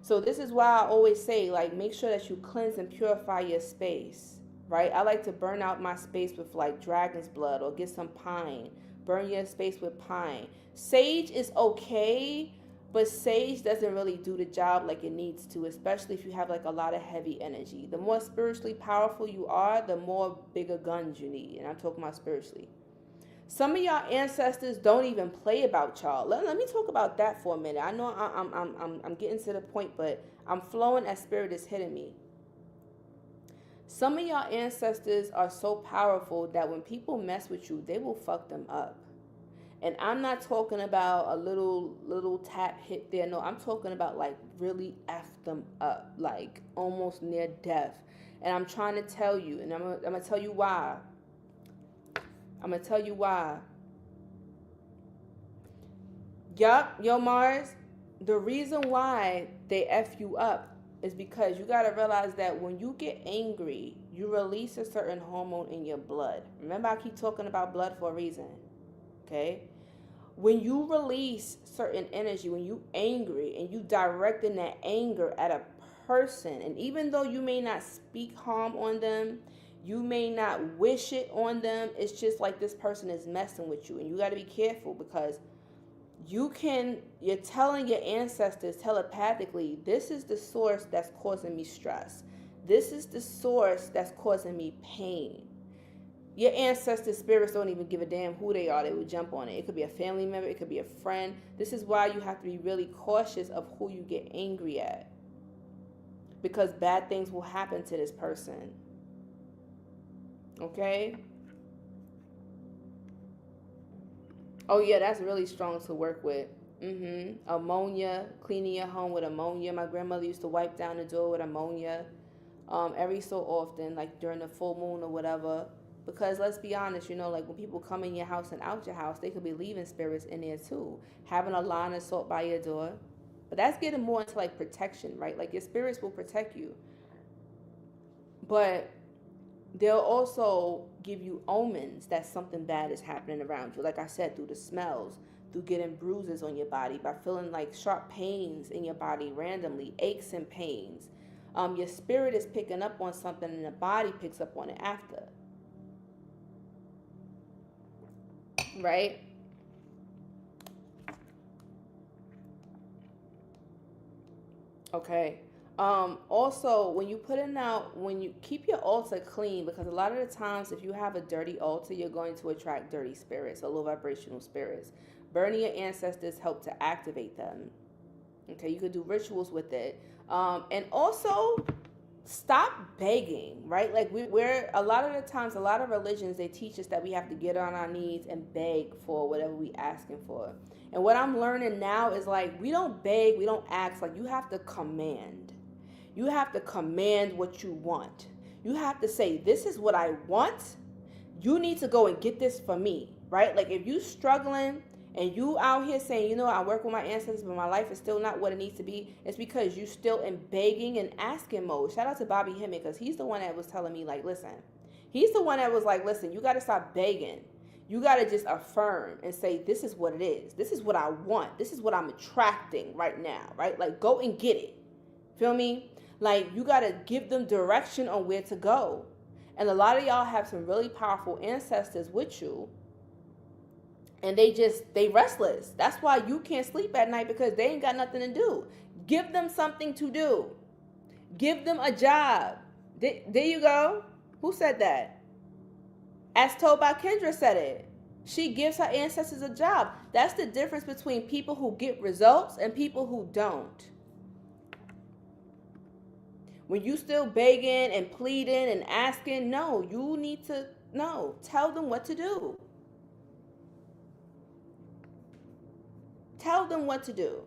So this is why I always say, like, make sure that you cleanse and purify your space, right? I like to burn out my space with like dragon's blood, or get some pine. Burn your space with pine. Sage is okay, but sage doesn't really do the job like it needs to, especially if you have like a lot of heavy energy. The more spiritually powerful you are, the more bigger guns you need. And I'm talking about spiritually. Some of y'all ancestors don't even play about y'all. Let me talk about that for a minute. I know I'm getting to the point, but I'm flowing as spirit is hitting me. Some of y'all ancestors are so powerful that when people mess with you, they will fuck them up. And I'm not talking about a little tap hit there. No, I'm talking about like really F them up, like almost near death. And I'm trying to tell you, and I'm gonna tell you why. I'm going to tell you why. Yup, yo Mars, the reason why they F you up is because you got to realize that when you get angry, you release a certain hormone in your blood. Remember, I keep talking about blood for a reason. Okay? When you release certain energy, when you angry and you directing that anger at a person, and even though you may not speak harm on them, you may not wish it on them, it's just like this person is messing with you. And you got to be careful, because you're telling your ancestors telepathically, this is the source that's causing me stress. This is the source that's causing me pain. Your ancestors' spirits don't even give a damn who they are. They will jump on it. It could be a family member. It could be a friend. This is why you have to be really cautious of who you get angry at, because bad things will happen to this person. Okay? Oh yeah, that's really strong to work with. Ammonia, cleaning your home with ammonia. My grandmother used to wipe down the door with ammonia every so often, like during the full moon or whatever. Because let's be honest, you know, like when people come in your house and out your house, they could be leaving spirits in there too. Having a line of salt by your door. But that's getting more into like protection, right? Like your spirits will protect you. But they'll also give you omens that something bad is happening around you. Like I said, through the smells, through getting bruises on your body, by feeling like sharp pains in your body randomly, aches and pains. Your spirit is picking up on something and the body picks up on it after. Right? Okay. Also, when you keep your altar clean, because a lot of the times if you have a dirty altar, you're going to attract dirty spirits or low vibrational spirits. Burning your ancestors help to activate them. Okay, you could do rituals with it. And also stop begging, right? Like we're a lot of the times, a lot of religions, they teach us that we have to get on our knees and beg for whatever we asking for. And what I'm learning now is like, we don't beg, we don't ask, like you have to command. You have to command what you want. You have to say, this is what I want. You need to go and get this for me, right? Like if you struggling and you out here saying, you know, I work with my ancestors, but my life is still not what it needs to be, it's because you still in begging and asking mode. Shout out to Bobby Hemmett, because he's the one that was telling me, like, listen. He's the one that was like, listen, you got to stop begging. You got to just affirm and say, this is what it is. This is what I want. This is what I'm attracting right now, right? Like, go and get it. Feel me? Like, you got to give them direction on where to go. And a lot of y'all have some really powerful ancestors with you. And they restless. That's why you can't sleep at night, because they ain't got nothing to do. Give them something to do. Give them a job. There you go. Who said that? As told by Kendra said it. She gives her ancestors a job. That's the difference between people who get results and people who don't. When you still begging and pleading and asking, no, you need to, no, tell them what to do. Tell them what to do.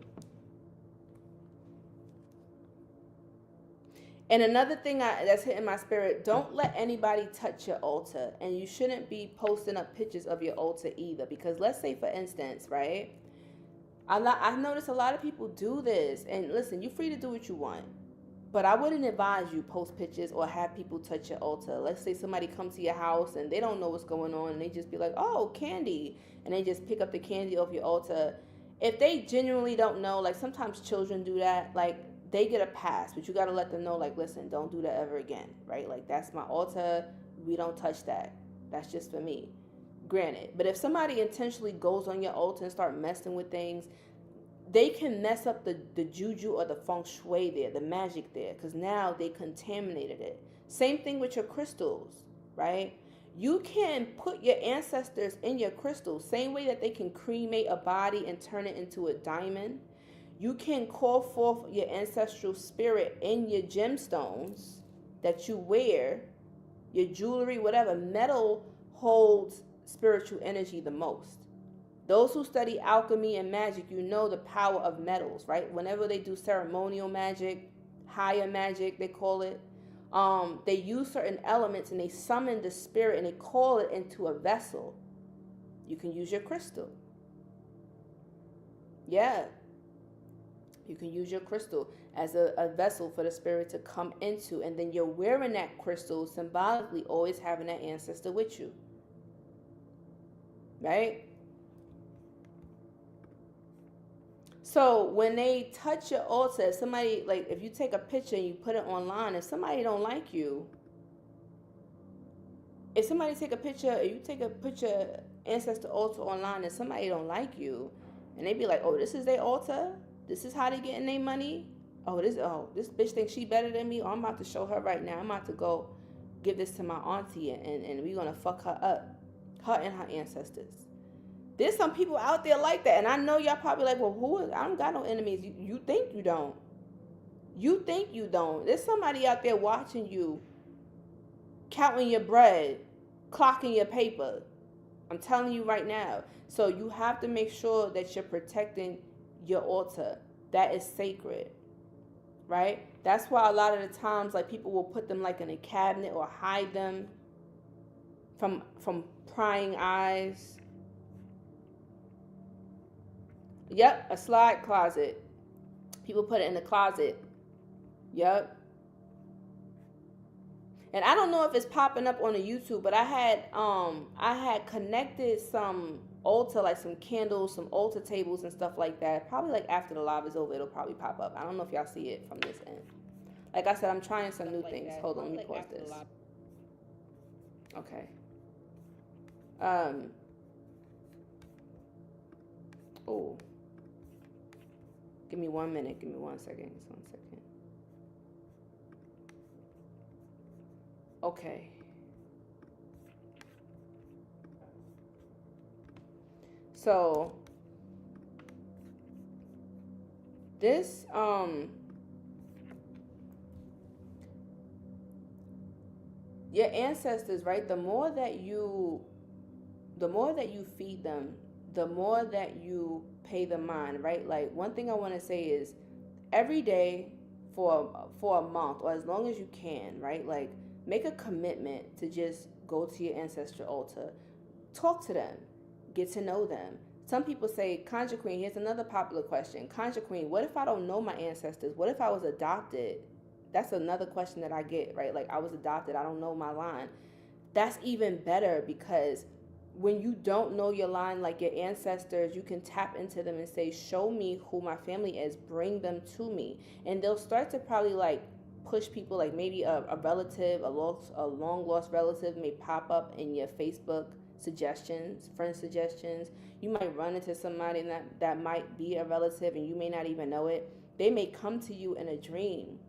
And another thing that's hitting my spirit, don't let anybody touch your altar. And you shouldn't be posting up pictures of your altar either. Because let's say, for instance, right? I've noticed a lot of people do this. And listen, you're free to do what you want. But I wouldn't advise you post pictures or have people touch your altar. Let's say somebody comes to your house and they don't know what's going on. And they just be like, oh, candy. And they just pick up the candy off your altar. If they genuinely don't know, like sometimes children do that, like they get a pass, but you got to let them know, like, listen, don't do that ever again, right? Like, that's my altar. We don't touch that. That's just for me. Granted. But if somebody intentionally goes on your altar and start messing with things, they can mess up the juju or the feng shui there, the magic there, because now they contaminated it. Same thing with your crystals, right? You can put your ancestors in your crystals, same way that they can cremate a body and turn it into a diamond. You can call forth your ancestral spirit in your gemstones that you wear, your jewelry, whatever. Metal holds spiritual energy the most. Those who study alchemy and magic, you know the power of metals, right? Whenever they do ceremonial magic, higher magic, they call it, they use certain elements and they summon the spirit and they call it into a vessel. You can use your crystal. Yeah. You can use your crystal as a vessel for the spirit to come into. And then you're wearing that crystal symbolically, always having that ancestor with you. Right? So when they touch your altar, if somebody, like if you take a picture and you put it online, if somebody don't like you, if somebody take a picture, you take a picture, ancestor altar online, and somebody don't like you, and they be like, oh, this is their altar? This is how they getting their money? This bitch thinks she better than me? Oh, I'm about to show her right now. I'm about to go give this to my auntie, and we're going to fuck her up. Her and her ancestors. There's some people out there like that. And I know y'all probably like, well, I don't got no enemies. You think you don't. You think you don't. There's somebody out there watching you, counting your bread, clocking your paper. I'm telling you right now. So you have to make sure that you're protecting your altar. That is sacred. Right? That's why a lot of the times, like, people will put them like in a cabinet or hide them from prying eyes. Yep, a slide closet. People put it in the closet. Yep. And I don't know if it's popping up on the YouTube, but I had connected some altar, like some candles, some altar tables and stuff like that. Probably like after the live is over, it'll probably pop up. I don't know if y'all see it from this end. Like I said, I'm trying some new things. Hold on, let me pause this. Okay. Oh. Give me 1 minute. Give me 1 second. Just 1 second. Okay. So this your ancestors, right? The more that you feed them, the more that you pay them mind, right? Like one thing I want to say is every day for a month or as long as you can, right? Like make a commitment to just go to your ancestral altar, talk to them, get to know them. Some people say, Conjure Queen, here's another popular question. Conjure Queen, what if I don't know my ancestors? What if I was adopted? That's another question that I get, right? Like I was adopted, I don't know my line. That's even better because when you don't know your line, like your ancestors, you can tap into them and say, show me who my family is, bring them to me. And they'll start to probably like push people, like maybe a relative, a long lost relative may pop up in your Facebook suggestions, friend suggestions. You might run into somebody that might be a relative and you may not even know it. They may come to you in a dream,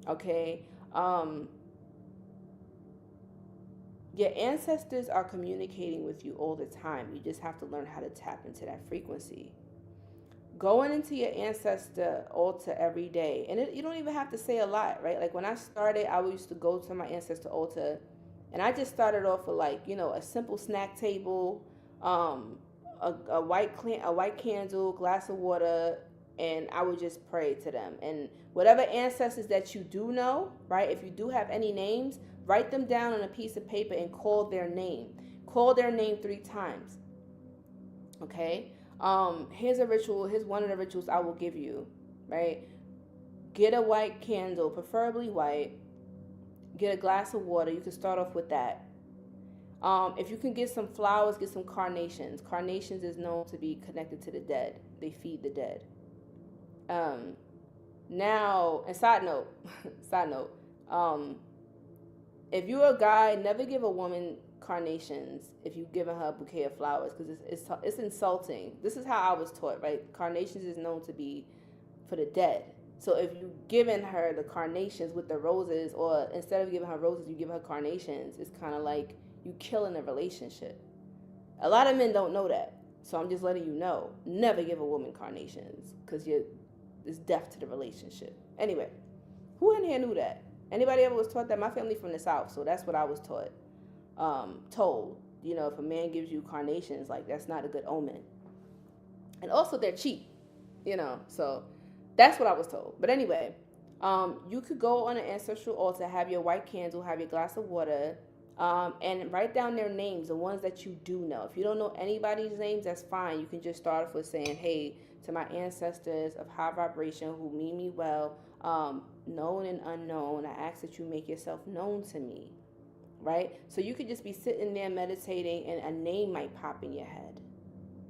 okay? Your ancestors are communicating with you all the time. You just have to learn how to tap into that frequency. Going into your ancestor altar every day, and you don't even have to say a lot, right? Like when I started, I used to go to my ancestor altar, and I just started off with like, you know, a simple snack table, a white candle, glass of water, and I would just pray to them. And whatever ancestors that you do know, right? If you do have any names, write them down on a piece of paper and call their name. Call their name 3 times. Okay? Here's a ritual. Here's one of the rituals I will give you, right? Get a white candle, preferably white. Get a glass of water. You can start off with that. If you can get some flowers, get some carnations. Carnations is known to be connected to the dead. They feed the dead. Now, and side note, if you're a guy, never give a woman carnations if you've given her a bouquet of flowers, because it's insulting. This is how I was taught, right? Carnations is known to be for the dead. So if you've given her the carnations with the roses, or instead of giving her roses, you give her carnations, it's kind of like you killing a relationship. A lot of men don't know that. So I'm just letting you know, never give a woman carnations, because it's death to the relationship. Anyway, who in here knew that? Anybody ever was taught that? My family from the South, so that's what I was taught. Told, you know, if a man gives you carnations, like that's not a good omen. And also they're cheap, you know, so that's what I was told. But anyway, you could go on an ancestral altar, have your white candle, have your glass of water, and write down their names, the ones that you do know. If you don't know anybody's names, that's fine. You can just start off with saying, hey, to my ancestors of high vibration who mean me well, known and unknown, I ask that you make yourself known to me, right? So you could just be sitting there meditating and a name might pop in your head,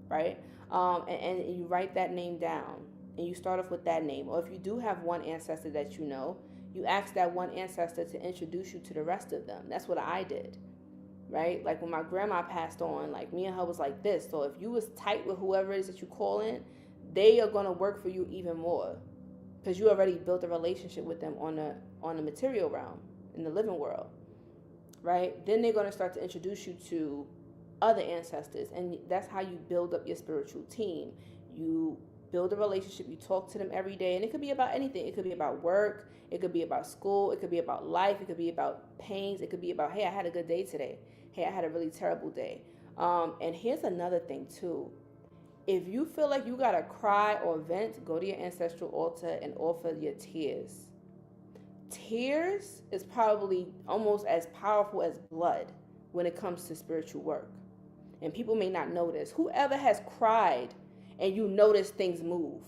right? And you write that name down and you start off with that name. Or if you do have one ancestor that you know, you ask that one ancestor to introduce you to the rest of them. That's what I did, right? Like when my grandma passed on, like me and her was like this. So if you was tight with whoever it is that you call in, they are going to work for you even more, because you already built a relationship with them on the material realm, in the living world, right? Then they're going to start to introduce you to other ancestors, and that's how you build up your spiritual team. You build a relationship, you talk to them every day, and it could be about anything. It could be about work, it could be about school, it could be about life, it could be about pains, it could be about, hey, I had a good day today, hey, I had a really terrible day. And here's another thing too. If you feel like you gotta cry or vent, go to your ancestral altar and offer your tears. Tears is probably almost as powerful as blood when it comes to spiritual work. And people may not know this. Whoever has cried and you notice things move.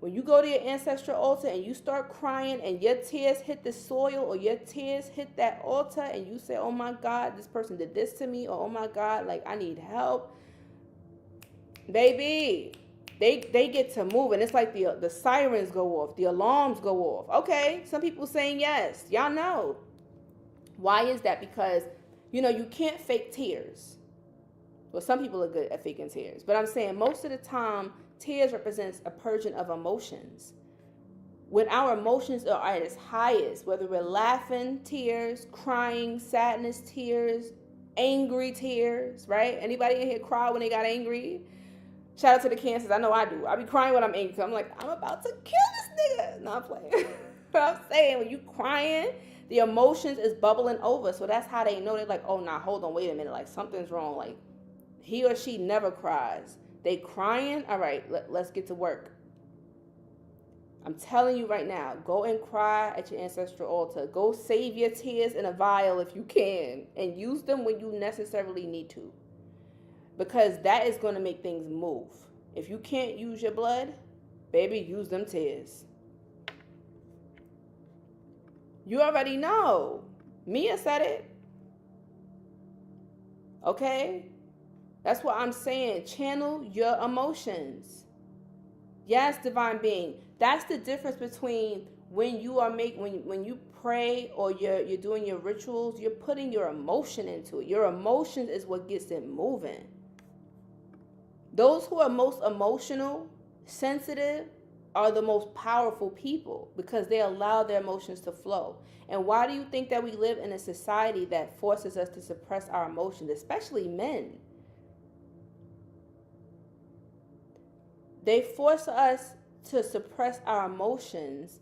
When you go to your ancestral altar and you start crying and your tears hit the soil or your tears hit that altar and you say, oh my God, this person did this to me, or oh my God, like I need help. Baby, they get to move, and it's like the sirens go off, the alarms go off. Okay, some people saying yes. Y'all know. Why is that? Because, you can't fake tears. Well, some people are good at faking tears, but I'm saying most of the time, tears represents a purging of emotions. When our emotions are at its highest, whether we're laughing tears, crying, sadness tears, angry tears, right? Anybody in here cry when they got angry? Shout out to the Cancers. I know I do. I be crying when I'm angry. I'm like, I'm about to kill this nigga. No, I'm playing. But I'm saying, when you crying, the emotions is bubbling over. So that's how they know. They're like, oh, nah, hold on, wait a minute. Like, something's wrong. Like, he or she never cries. They crying? All right, let's get to work. I'm telling you right now, go and cry at your ancestral altar. Go save your tears in a vial if you can. And use them when you necessarily need to. Because that is going to make things move. If you can't use your blood, baby, use them tears. You already know. Mia said it. Okay? That's what I'm saying. Channel your emotions. Yes, divine being. That's the difference between when you are when you pray or you're doing your rituals, you're putting your emotion into it. Your emotions is what gets it moving. Those who are most emotional, sensitive, are the most powerful people because they allow their emotions to flow. And why do you think that we live in a society that forces us to suppress our emotions, especially men? They force us to suppress our emotions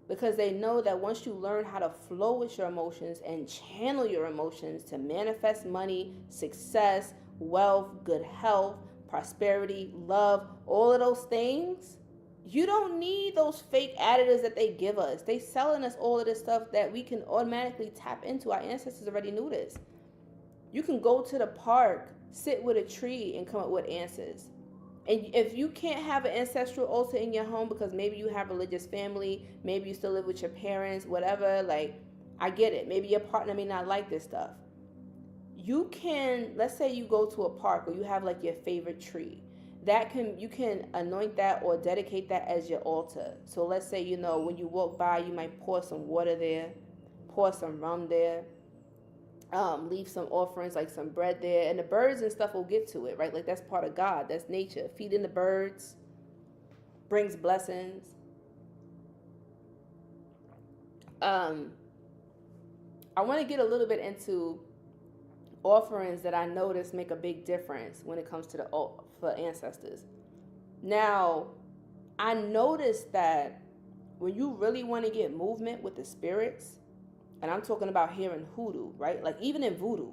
because they know that once you learn how to flow with your emotions and channel your emotions to manifest money, success, wealth, good health, prosperity, love, all of those things, you don't need those fake additives that they give us. They selling us all of this stuff that we can automatically tap into. Our ancestors already knew this. You can go to the park, sit with a tree, and come up with answers. And if you can't have an ancestral altar in your home because maybe you have a religious family, maybe you still live with your parents, whatever, like, I get it. Maybe your partner may not like this stuff. You can, let's say you go to a park or you have like your favorite tree. You can anoint that or dedicate that as your altar. So let's say, when you walk by, you might pour some water there, pour some rum there, leave some offerings like some bread there, and the birds and stuff will get to it, right? Like, that's part of God. That's nature. Feeding the birds brings blessings. I want to get a little bit into offerings that I notice make a big difference when it comes to for ancestors. Now, I noticed that when you really want to get movement with the spirits, and I'm talking about here in hoodoo, right? Like, even in voodoo,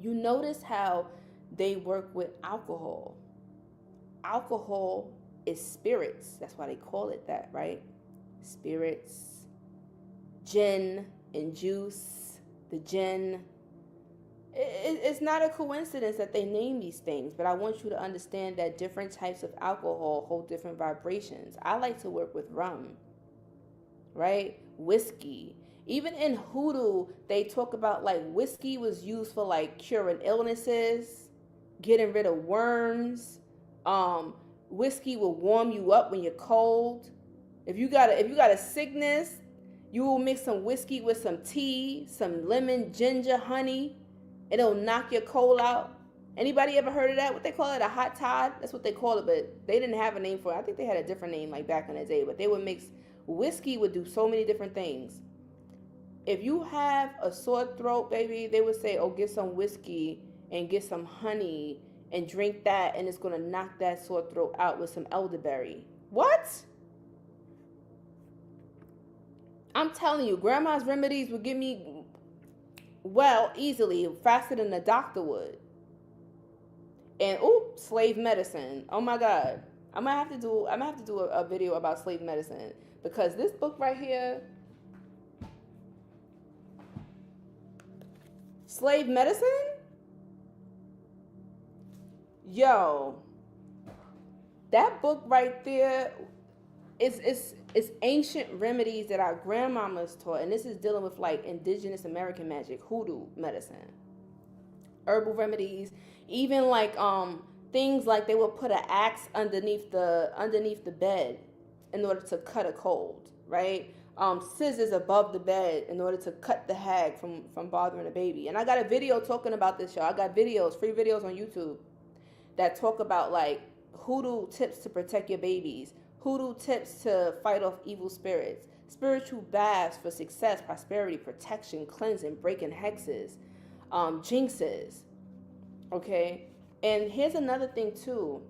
you notice how they work with alcohol. Alcohol is spirits. That's why they call it that, right? Spirits, gin and juice, the gin. It's not a coincidence that they name these things, but I want you to understand that different types of alcohol hold different vibrations. I like to work with rum, right? Whiskey. Even in hoodoo, they talk about like whiskey was used for like curing illnesses, getting rid of worms. Whiskey will warm you up when you're cold. If you got a sickness, you will mix some whiskey with some tea, some lemon, ginger, honey. It'll knock your cold out. Anybody ever heard of that? What they call it, a hot toddy? That's what they call it, but they didn't have a name for it. I think they had a different name like back in the day, but they would mix whiskey would do so many different things. If you have a sore throat, baby, they would say, oh, get some whiskey and get some honey and drink that, and it's going to knock that sore throat out with some elderberry. What? I'm telling you, grandma's remedies would get me well easily, faster than the doctor would. And slave medicine. Oh my God. I'm gonna have to do a video about slave medicine, because this book right here, Slave Medicine? Yo, that book right there, it's ancient remedies that our grandmamas taught, and this is dealing with like indigenous American magic, hoodoo medicine, herbal remedies, even like things like they would put an axe underneath the bed in order to cut a cold, right? Scissors above the bed in order to cut the hag from bothering a baby. And I got a video talking about this, y'all. I got videos, free videos on YouTube that talk about like hoodoo tips to protect your babies, hoodoo tips to fight off evil spirits, spiritual baths for success, prosperity, protection, cleansing, breaking hexes, jinxes. Okay? And here's another thing too.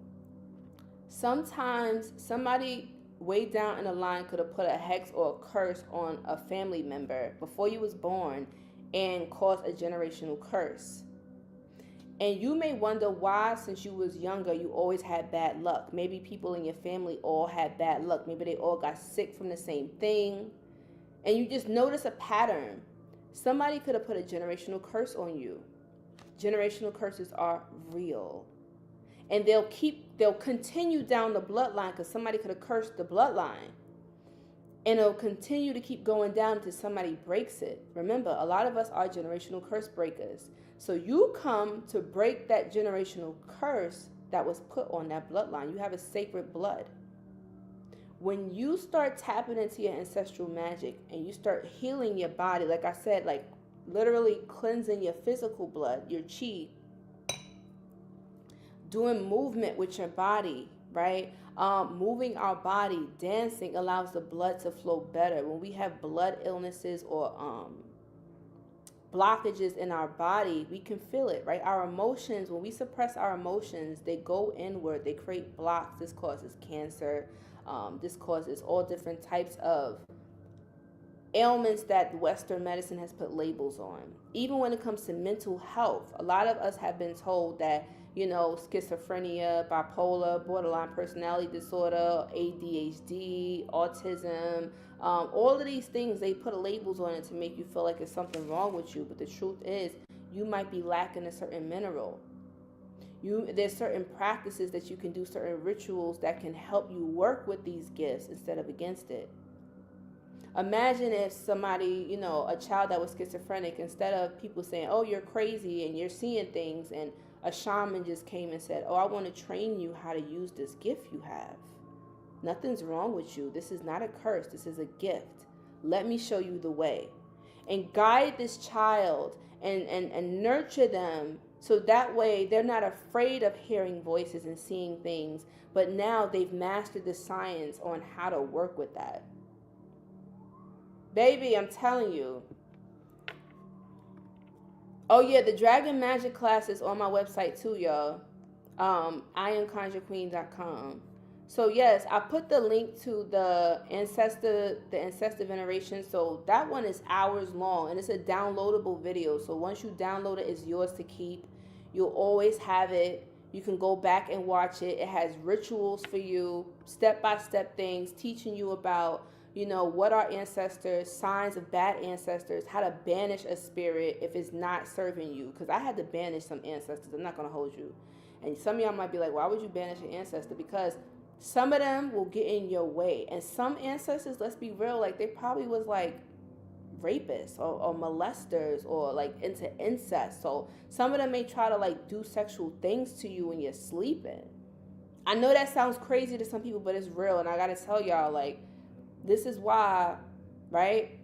Sometimes somebody way down in the line could have put a hex or a curse on a family member before you was born and caused a generational curse. And you may wonder why, since you was younger, you always had bad luck. Maybe people in your family all had bad luck. Maybe they all got sick from the same thing. And you just notice a pattern. Somebody could have put a generational curse on you. Generational curses are real. And they'll continue down the bloodline because somebody could have cursed the bloodline. And it'll continue to keep going down until somebody breaks it. Remember, a lot of us are generational curse breakers. So you come to break that generational curse that was put on that bloodline. You have a sacred blood. When you start tapping into your ancestral magic and you start healing your body, like I said, like literally cleansing your physical blood, your chi, doing movement with your body, right? Moving our body, dancing allows the blood to flow better. When we have blood illnesses or blockages in our body, we can feel it, right? Our emotions, when we suppress our emotions, they go inward, they create blocks. This causes cancer. This causes all different types of ailments that Western medicine has put labels on. Even when it comes to mental health, a lot of us have been told that, you know, schizophrenia, bipolar, borderline personality disorder, ADHD, autism, all of these things, they put labels on it to make you feel like there's something wrong with you. But the truth is, you might be lacking a certain mineral. There's certain practices that you can do, certain rituals that can help you work with these gifts instead of against it. Imagine if somebody, you know, a child that was schizophrenic, instead of people saying, oh, you're crazy and you're seeing things, and a shaman just came and said, oh, I want to train you how to use this gift you have. Nothing's wrong with you. This is not a curse. This is a gift. Let me show you the way. And guide this child and nurture them so that way they're not afraid of hearing voices and seeing things, but now they've mastered the science on how to work with that. Baby, I'm telling you. Oh yeah, the Dragon Magic class is on my website too, y'all. IamConjureQueen.com. So yes, I put the link to the ancestor veneration. So that one is hours long and it's a downloadable video. So once you download it, it's yours to keep. You'll always have it. You can go back and watch it. It has rituals for you, step-by-step things, teaching you about, you know, what are ancestors, signs of bad ancestors, how to banish a spirit if it's not serving you. Because I had to banish some ancestors. I'm not going to hold you. And some of y'all might be like, why would you banish an ancestor? Because some of them will get in your way. And some ancestors, let's be real, like they probably was like rapists or molesters or like into incest. So some of them may try to like do sexual things to you when you're sleeping. I know that sounds crazy to some people, but it's real. And I got to tell y'all, like, this is why, right,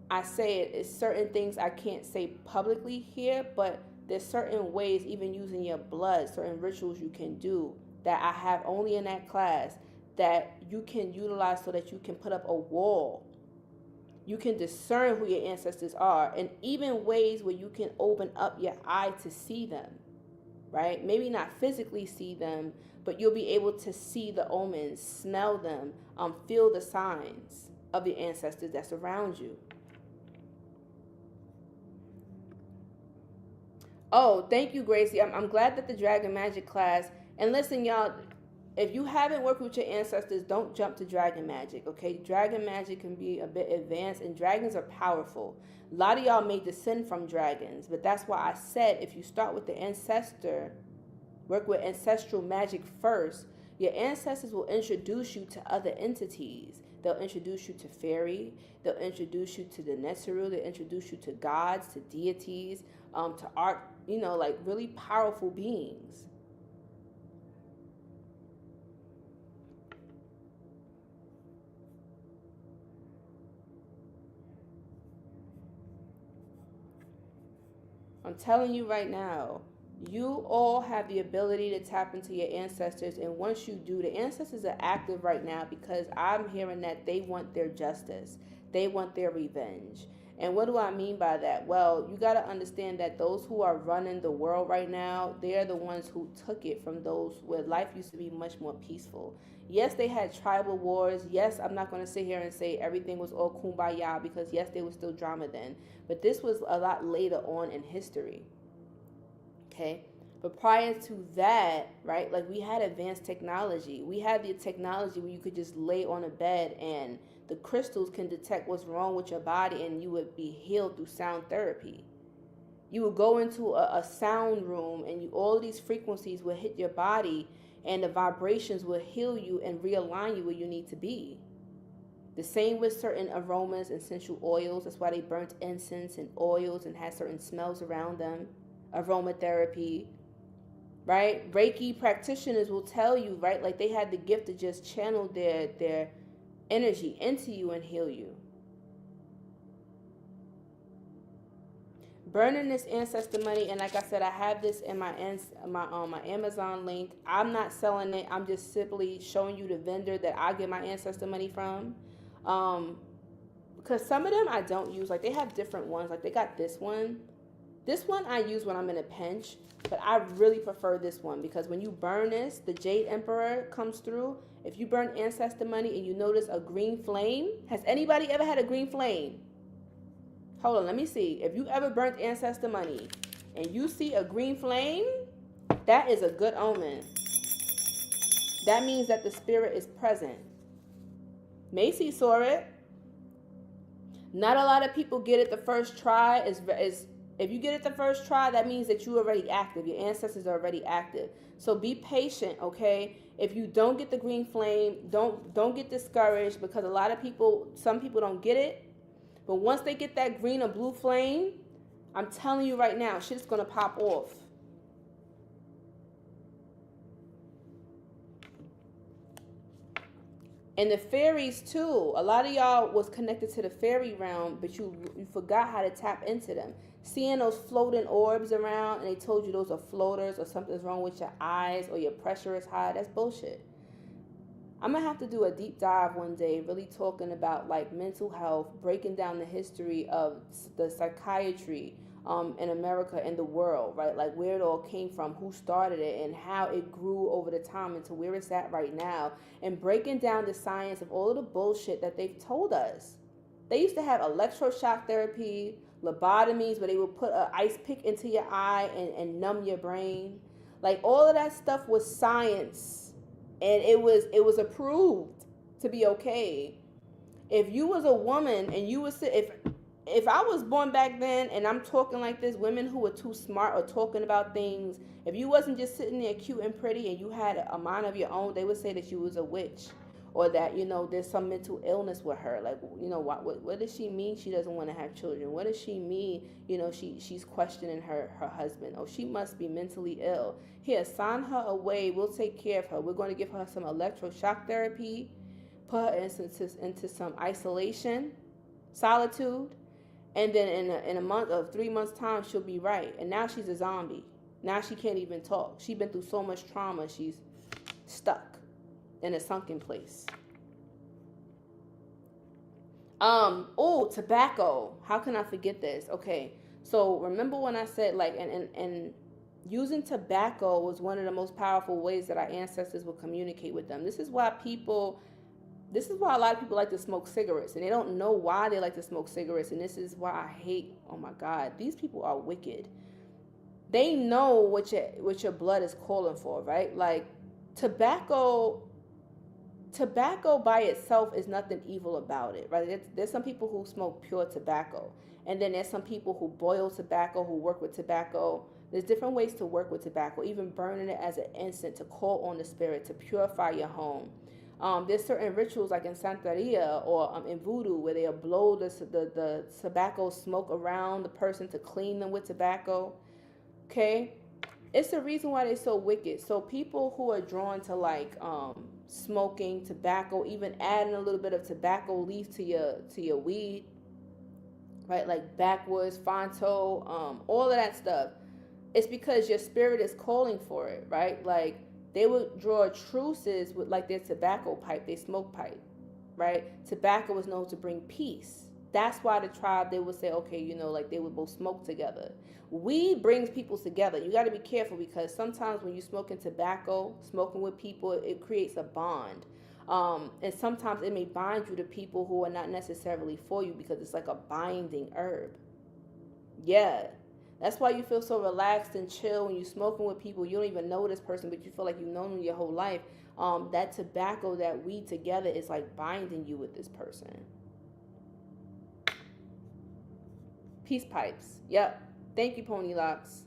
I say it. It's certain things I can't say publicly here, but there's certain ways, even using your blood, certain rituals you can do that I have only in that class that you can utilize so that you can put up a wall. You can discern who your ancestors are, and even ways where you can open up your eye to see them, right? Maybe not physically see them, but you'll be able to see the omens, smell them, feel the signs of the ancestors that's around you. Oh, thank you, Gracie. I'm glad that the Dragon Magic class, and listen, y'all, if you haven't worked with your ancestors, don't jump to Dragon Magic, okay? Dragon Magic can be a bit advanced, and dragons are powerful. A lot of y'all may descend from dragons, but that's why I said if you start with the ancestor, work with ancestral magic first, Your ancestors will introduce you to other entities. They'll introduce you to fairy. They'll introduce you to the Netzeru. They'll introduce you to gods, to deities, to art, like really powerful beings. I'm telling you right now, you all have the ability to tap into your ancestors. And once you do, the ancestors are active right now because I'm hearing that they want their justice. They want their revenge. And what do I mean by that? Well, you got to understand that those who are running the world right now, they're the ones who took it from those where life used to be much more peaceful. Yes, they had tribal wars. Yes, I'm not going to sit here and say everything was all kumbaya because yes, there was still drama then. But this was a lot later on in history. Okay? But prior to that, right, like we had advanced technology. We had the technology where you could just lay on a bed and the crystals can detect what's wrong with your body and you would be healed through sound therapy. You would go into a sound room and all of these frequencies would hit your body and the vibrations will heal you and realign you where you need to be. The same with certain aromas and essential oils. That's why they burnt incense and oils and had certain smells around them. Aromatherapy, right? Reiki practitioners will tell you, right? Like they had the gift to just channel their energy into you and heal you. Burning this ancestor money, and like I said, I have this in my Amazon link. I'm not selling it. I'm just simply showing you the vendor that I get my ancestor money from. Because some of them I don't use. Like they have different ones. Like they got this one. This one I use when I'm in a pinch, but I really prefer this one because when you burn this, the Jade Emperor comes through. If you burn ancestor money and you notice a green flame, has anybody ever had a green flame? Hold on, let me see. If you ever burnt ancestor money and you see a green flame, that is a good omen. That means that the spirit is present. Macy saw it. Not a lot of people get it the first try. If you get it the first try, that means that you're already active. Your ancestors are already active. So be patient, okay? If you don't get the green flame, don't get discouraged because a lot of people, some people don't get it. But once they get that green or blue flame, I'm telling you right now, shit's going to pop off. And the fairies too. A lot of y'all was connected to the fairy realm, but you forgot how to tap into them. Seeing those floating orbs around and they told you those are floaters or something's wrong with your eyes or your pressure is high, that's bullshit. I'm going to have to do a deep dive one day, really talking about like mental health, breaking down the history of the psychiatry in America and the world, right? Like where it all came from, who started it, and how it grew over the time into where it's at right now, and breaking down the science of all of the bullshit that they've told us. They used to have electroshock therapy, lobotomies, where they would put an ice pick into your eye and numb your brain. Like all of that stuff was science. And it was approved to be okay. If you was a woman and you was if I was born back then and I'm talking like this, women who were too smart or talking about things, if you wasn't just sitting there cute and pretty and you had a mind of your own, they would say that you was a witch or that, there's some mental illness with her. Like, what does she mean she doesn't want to have children? What does she mean, she's questioning her husband? Oh, she must be mentally ill. Here, sign her away. We'll take care of her. We're going to give her some electroshock therapy, put her into some isolation, solitude, and then in a month or 3 months' time, she'll be right. And now she's a zombie. Now she can't even talk. She's been through so much trauma. She's stuck in a sunken place. Tobacco. How can I forget this? Okay, so remember when I said like and using tobacco was one of the most powerful ways that our ancestors would communicate with them. This is why a lot of people like to smoke cigarettes, and they don't know why they like to smoke cigarettes. And this is why I hate. Oh my God, these people are wicked. They know what your blood is calling for, right? Like tobacco by itself is nothing evil about it, right? There's some people who smoke pure tobacco, and then there's some people who boil tobacco, who work with tobacco. There's different ways to work with tobacco, even burning it as an incense to call on the spirit, to purify your home. There's certain rituals like in Santeria or in Voodoo where they'll blow the tobacco smoke around the person to clean them with tobacco. Okay? It's the reason why they're so wicked. So people who are drawn to like smoking tobacco, even adding a little bit of tobacco leaf to your weed, right? Like backwoods, Fonto, all of that stuff. It's because your spirit is calling for it, right? Like they would draw truces with like their tobacco pipe, their smoke pipe, right? Tobacco was known to bring peace. That's why the tribe, they would say, okay, you know, like they would both smoke together. Weed brings people together. You got to be careful because sometimes when you're smoking tobacco, smoking with people, it creates a bond. And sometimes it may bind you to people who are not necessarily for you because it's like a binding herb. Yeah. That's why you feel so relaxed and chill when you're smoking with people. You don't even know this person, but you feel like you've known them your whole life. That tobacco, that weed together is like binding you with this person. Peace pipes. Yep. Thank you, Pony Locks.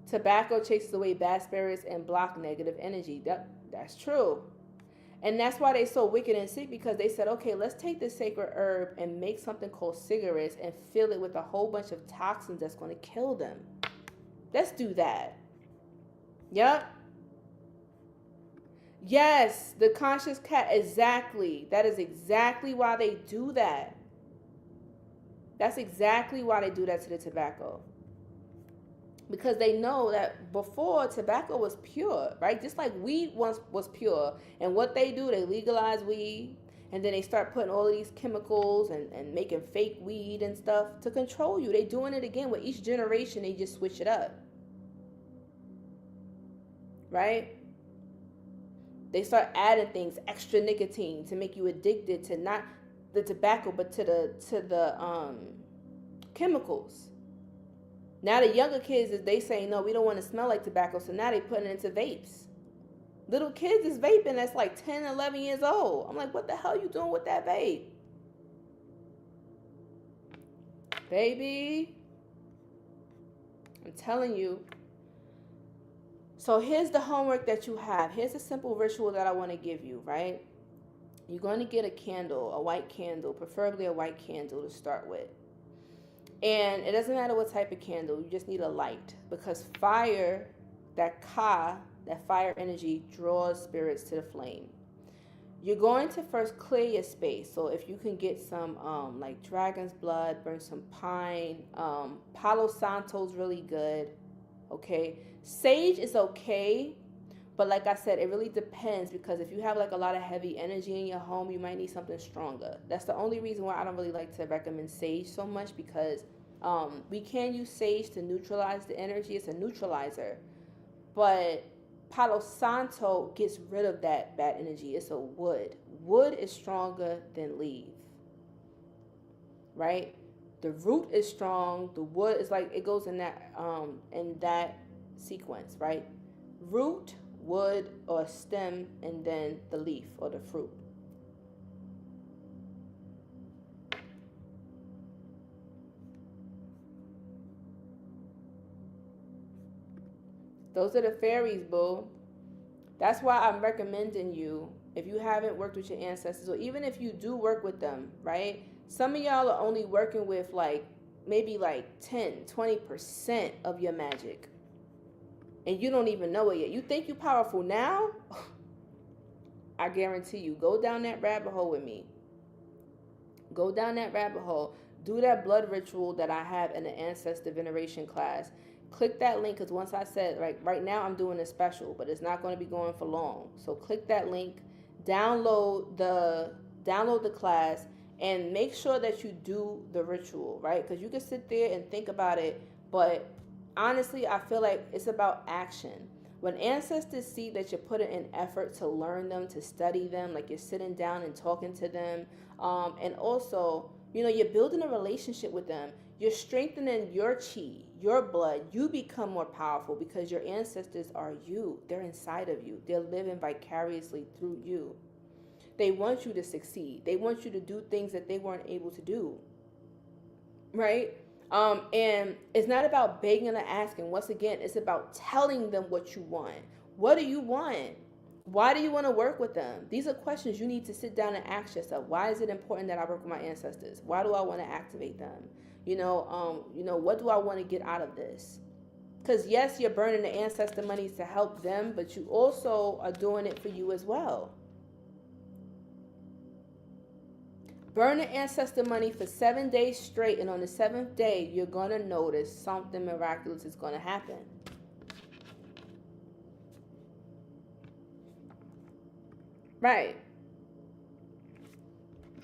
Tobacco chases away bad spirits and block negative energy. That's true. And that's why they're so wicked and sick, because they said, okay, let's take this sacred herb and make something called cigarettes and fill it with a whole bunch of toxins that's going to kill them. Let's do that. Yep. Yes, the conscious cat. Exactly. That is exactly why they do that. That's exactly why they do that to the tobacco. Because they know that before, tobacco was pure, right? Just like weed once was pure. And what they do, they legalize weed. And then they start putting all of these chemicals and making fake weed and stuff to control you. They're doing it again with each generation. They just switch it up. Right? They start adding things, extra nicotine, to make you addicted to not the tobacco, but to the chemicals. Now the younger kids, is they saying, no, we don't want to smell like tobacco, so now they putting it into vapes. Little kids is vaping that's like 10, 11 years old. I'm like, what the hell you doing with that vape? Baby, I'm telling you. So here's the homework that you have. Here's a simple ritual that I want to give you, right? You're going to get a candle, a white candle, preferably a white candle to start with. And it doesn't matter what type of candle, you just need a light, because fire, that fire energy draws spirits to the flame. You're going to first clear your space. So if you can get some like dragon's blood, burn some pine, Palo Santo's really good. Okay, sage is okay, but like I said, it really depends, because if you have like a lot of heavy energy in your home, you might need something stronger. That's the only reason why I don't really like to recommend sage so much, because we can use sage to neutralize the energy. It's a neutralizer, but Palo Santo gets rid of that bad energy. It's a wood. Wood is stronger than leaf, right? The root is strong. The wood is like, it goes in that sequence, right? Root, wood, or stem, and then the leaf or the fruit. Those are the fairies, boo. That's why I'm recommending you, if you haven't worked with your ancestors, or even if you do work with them, right? Some of y'all are only working with like maybe like 10, 20% of your magic. And you don't even know it yet. You think you're powerful now? I guarantee you, go down that rabbit hole with me. Go down that rabbit hole. Do that blood ritual that I have in the ancestor veneration class. Click that link, because once I said, right now I'm doing a special, but it's not going to be going for long. So click that link, download the class, and make sure that you do the ritual, right? Because you can sit there and think about it, but honestly, I feel like it's about action. When ancestors see that you're putting in effort to learn them, to study them, like you're sitting down and talking to them, and also, you know, you're building a relationship with them, you're strengthening your chi, your blood, you become more powerful because your ancestors are you. They're inside of you. They're living vicariously through you. They want you to succeed. They want you to do things that they weren't able to do, right? And it's not about begging and asking. Once again, it's about telling them what you want. What do you want? Why do you want to work with them? These are questions you need to sit down and ask yourself. Why is it important that I work with my ancestors? Why do I want to activate them? What do I want to get out of this? Because yes, you're burning the ancestor monies to help them, but you also are doing it for you as well. Burn the ancestor money for 7 days straight, and on the 7th day, you're going to notice something miraculous is going to happen. Right.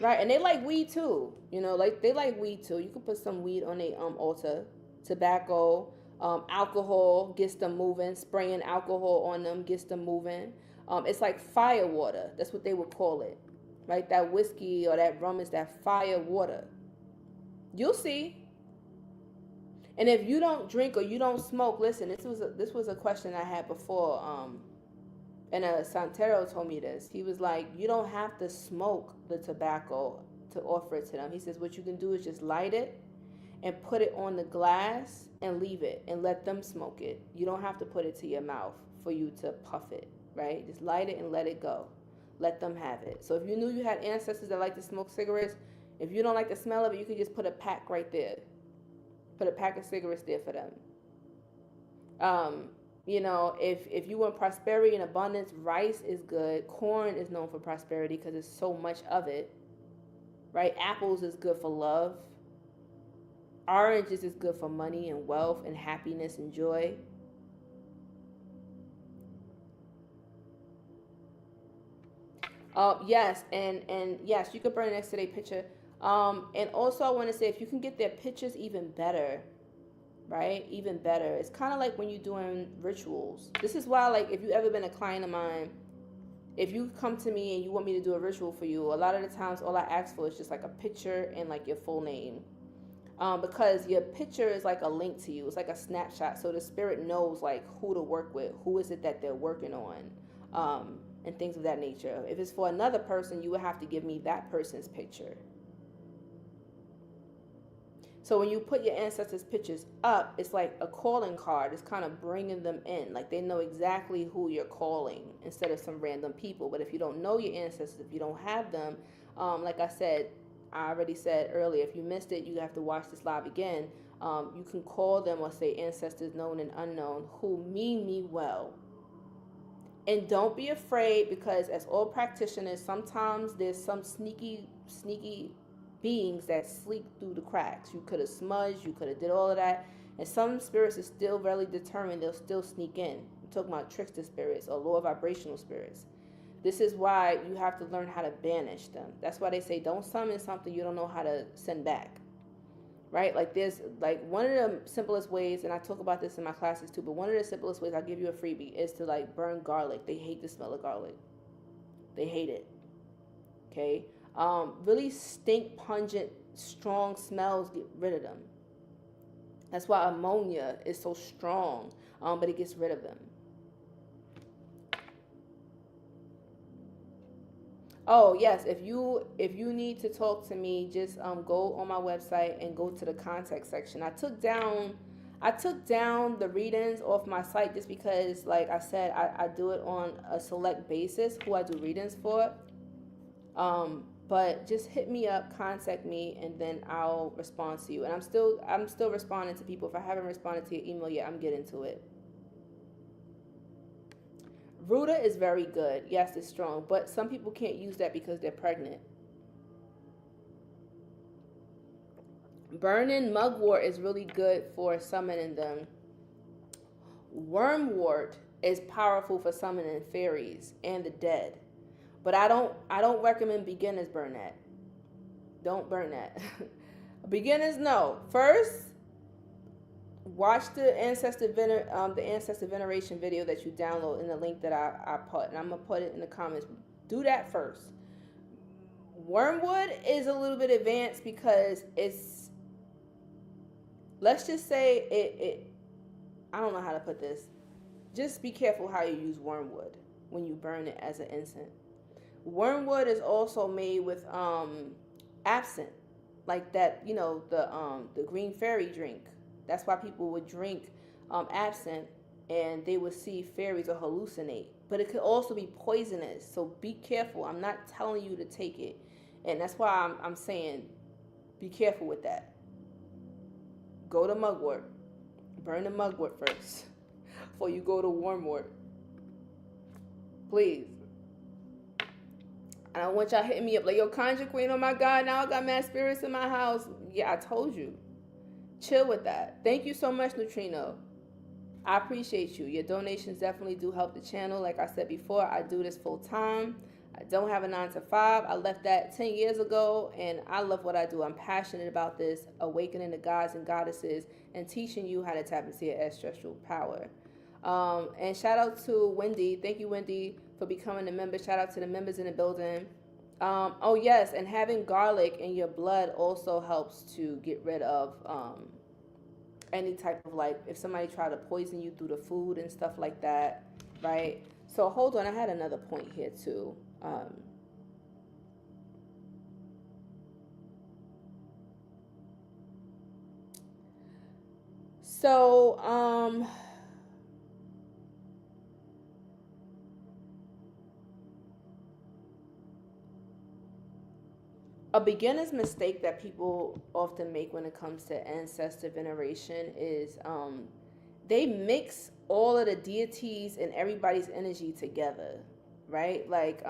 Right. And they like weed too. Like they like weed too. You can put some weed on a altar. Tobacco, alcohol gets them moving. Spraying alcohol on them gets them moving. It's like fire water. That's what they would call it. Right? That whiskey or that rum is that fire water. You'll see. And if you don't drink or you don't smoke, listen, this was a question I had before. And Santero told me this. He was like, you don't have to smoke the tobacco to offer it to them. He says what you can do is just light it and put it on the glass and leave it and let them smoke it. You don't have to put it to your mouth for you to puff it, right? Just light it and let it go. Let them have it. So if you knew you had ancestors that like to smoke cigarettes, if you don't like the smell of it, you could just put a pack right there. Put a pack of cigarettes there for them. If you want prosperity and abundance, rice is good. Corn is known for prosperity because there's so much of it, right? Apples is good for love. Oranges is good for money and wealth and happiness and joy. Yes, and yes, you could burn next to their picture. And also I want to say, if you can get their pictures, even better, right? Even better. It's kind of like when you're doing rituals. This is why, like, if you ever been a client of mine, if you come to me and you want me to do a ritual for you, a lot of the times all I ask for is just like a picture and like your full name. Because your picture is like a link to you. It's like a snapshot. So the spirit knows like who to work with, who is it that they're working on, and things of that nature. If it's for another person, you would have to give me that person's picture. So when you put your ancestors' pictures up, it's like a calling card. It's kind of bringing them in. Like they know exactly who you're calling instead of some random people. But if you don't know your ancestors, if you don't have them, like I already said earlier, if you missed it, you have to watch this live again. You can call them or say ancestors known and unknown who mean me well. And don't be afraid, because as all practitioners, sometimes there's some sneaky beings that sneak through the cracks. You could have smudged, you could have did all of that. And some spirits are still really determined. They'll still sneak in. I'm talking about trickster spirits or lower vibrational spirits. This is why you have to learn how to banish them. That's why they say don't summon something you don't know how to send back. Right? Like there's like one of the simplest ways, and I talk about this in my classes too, but one of the simplest ways, I'll give you a freebie, is to like burn garlic. They hate the smell of garlic. They hate it. Okay? Really stink, pungent, strong smells, get rid of them. That's why ammonia is so strong, but it gets rid of them. Oh yes, if you need to talk to me, just go on my website and go to the contact section. I took down the readings off my site just because, like I said, I do it on a select basis who I do readings for. But just hit me up, contact me, and then I'll respond to you. And I'm still responding to people. If I haven't responded to your email yet, I'm getting to it. Ruta is very good. Yes, it's strong. But some people can't use that because they're pregnant. Burning mugwort is really good for summoning them. Wormwort is powerful for summoning fairies and the dead. But I don't recommend beginners burn that. Don't burn that. Beginners, no. First, watch the ancestor veneration video that you download in the link that I put, and I'm gonna put it in the comments. Do that first. Wormwood is a little bit advanced because it's, let's just say it I don't know how to put this. Just be careful how you use wormwood when you burn it as an incense. Wormwood is also made with absinthe. like that, the green fairy drink. That's why people would drink absinthe, and they would see fairies or hallucinate. But it could also be poisonous, so be careful. I'm not telling you to take it, and that's why I'm saying be careful with that. Go to mugwort. Burn the mugwort first before you go to wormwort. Please. I don't want y'all hitting me up like, yo, Conjure Queen, oh my God, now I got mad spirits in my house. Yeah, I told you. Chill with that. Thank you so much, Neutrino. I appreciate you. Your donations definitely do help the channel. Like I said before, I do this full time. I don't have a 9 to 5. I left that 10 years ago, and I love what I do. I'm passionate about this, awakening the gods and goddesses and teaching you how to tap into your ancestral power. And shout out to Wendy. Thank you, Wendy, for becoming a member. Shout out to the members in the building. Oh, yes, and having garlic in your blood also helps to get rid of any type of, like, if somebody tried to poison you through the food and stuff like that, right? So hold on, I had another point here too. A beginner's mistake that people often make when it comes to ancestor veneration is they mix all of the deities and everybody's energy together, right? Like,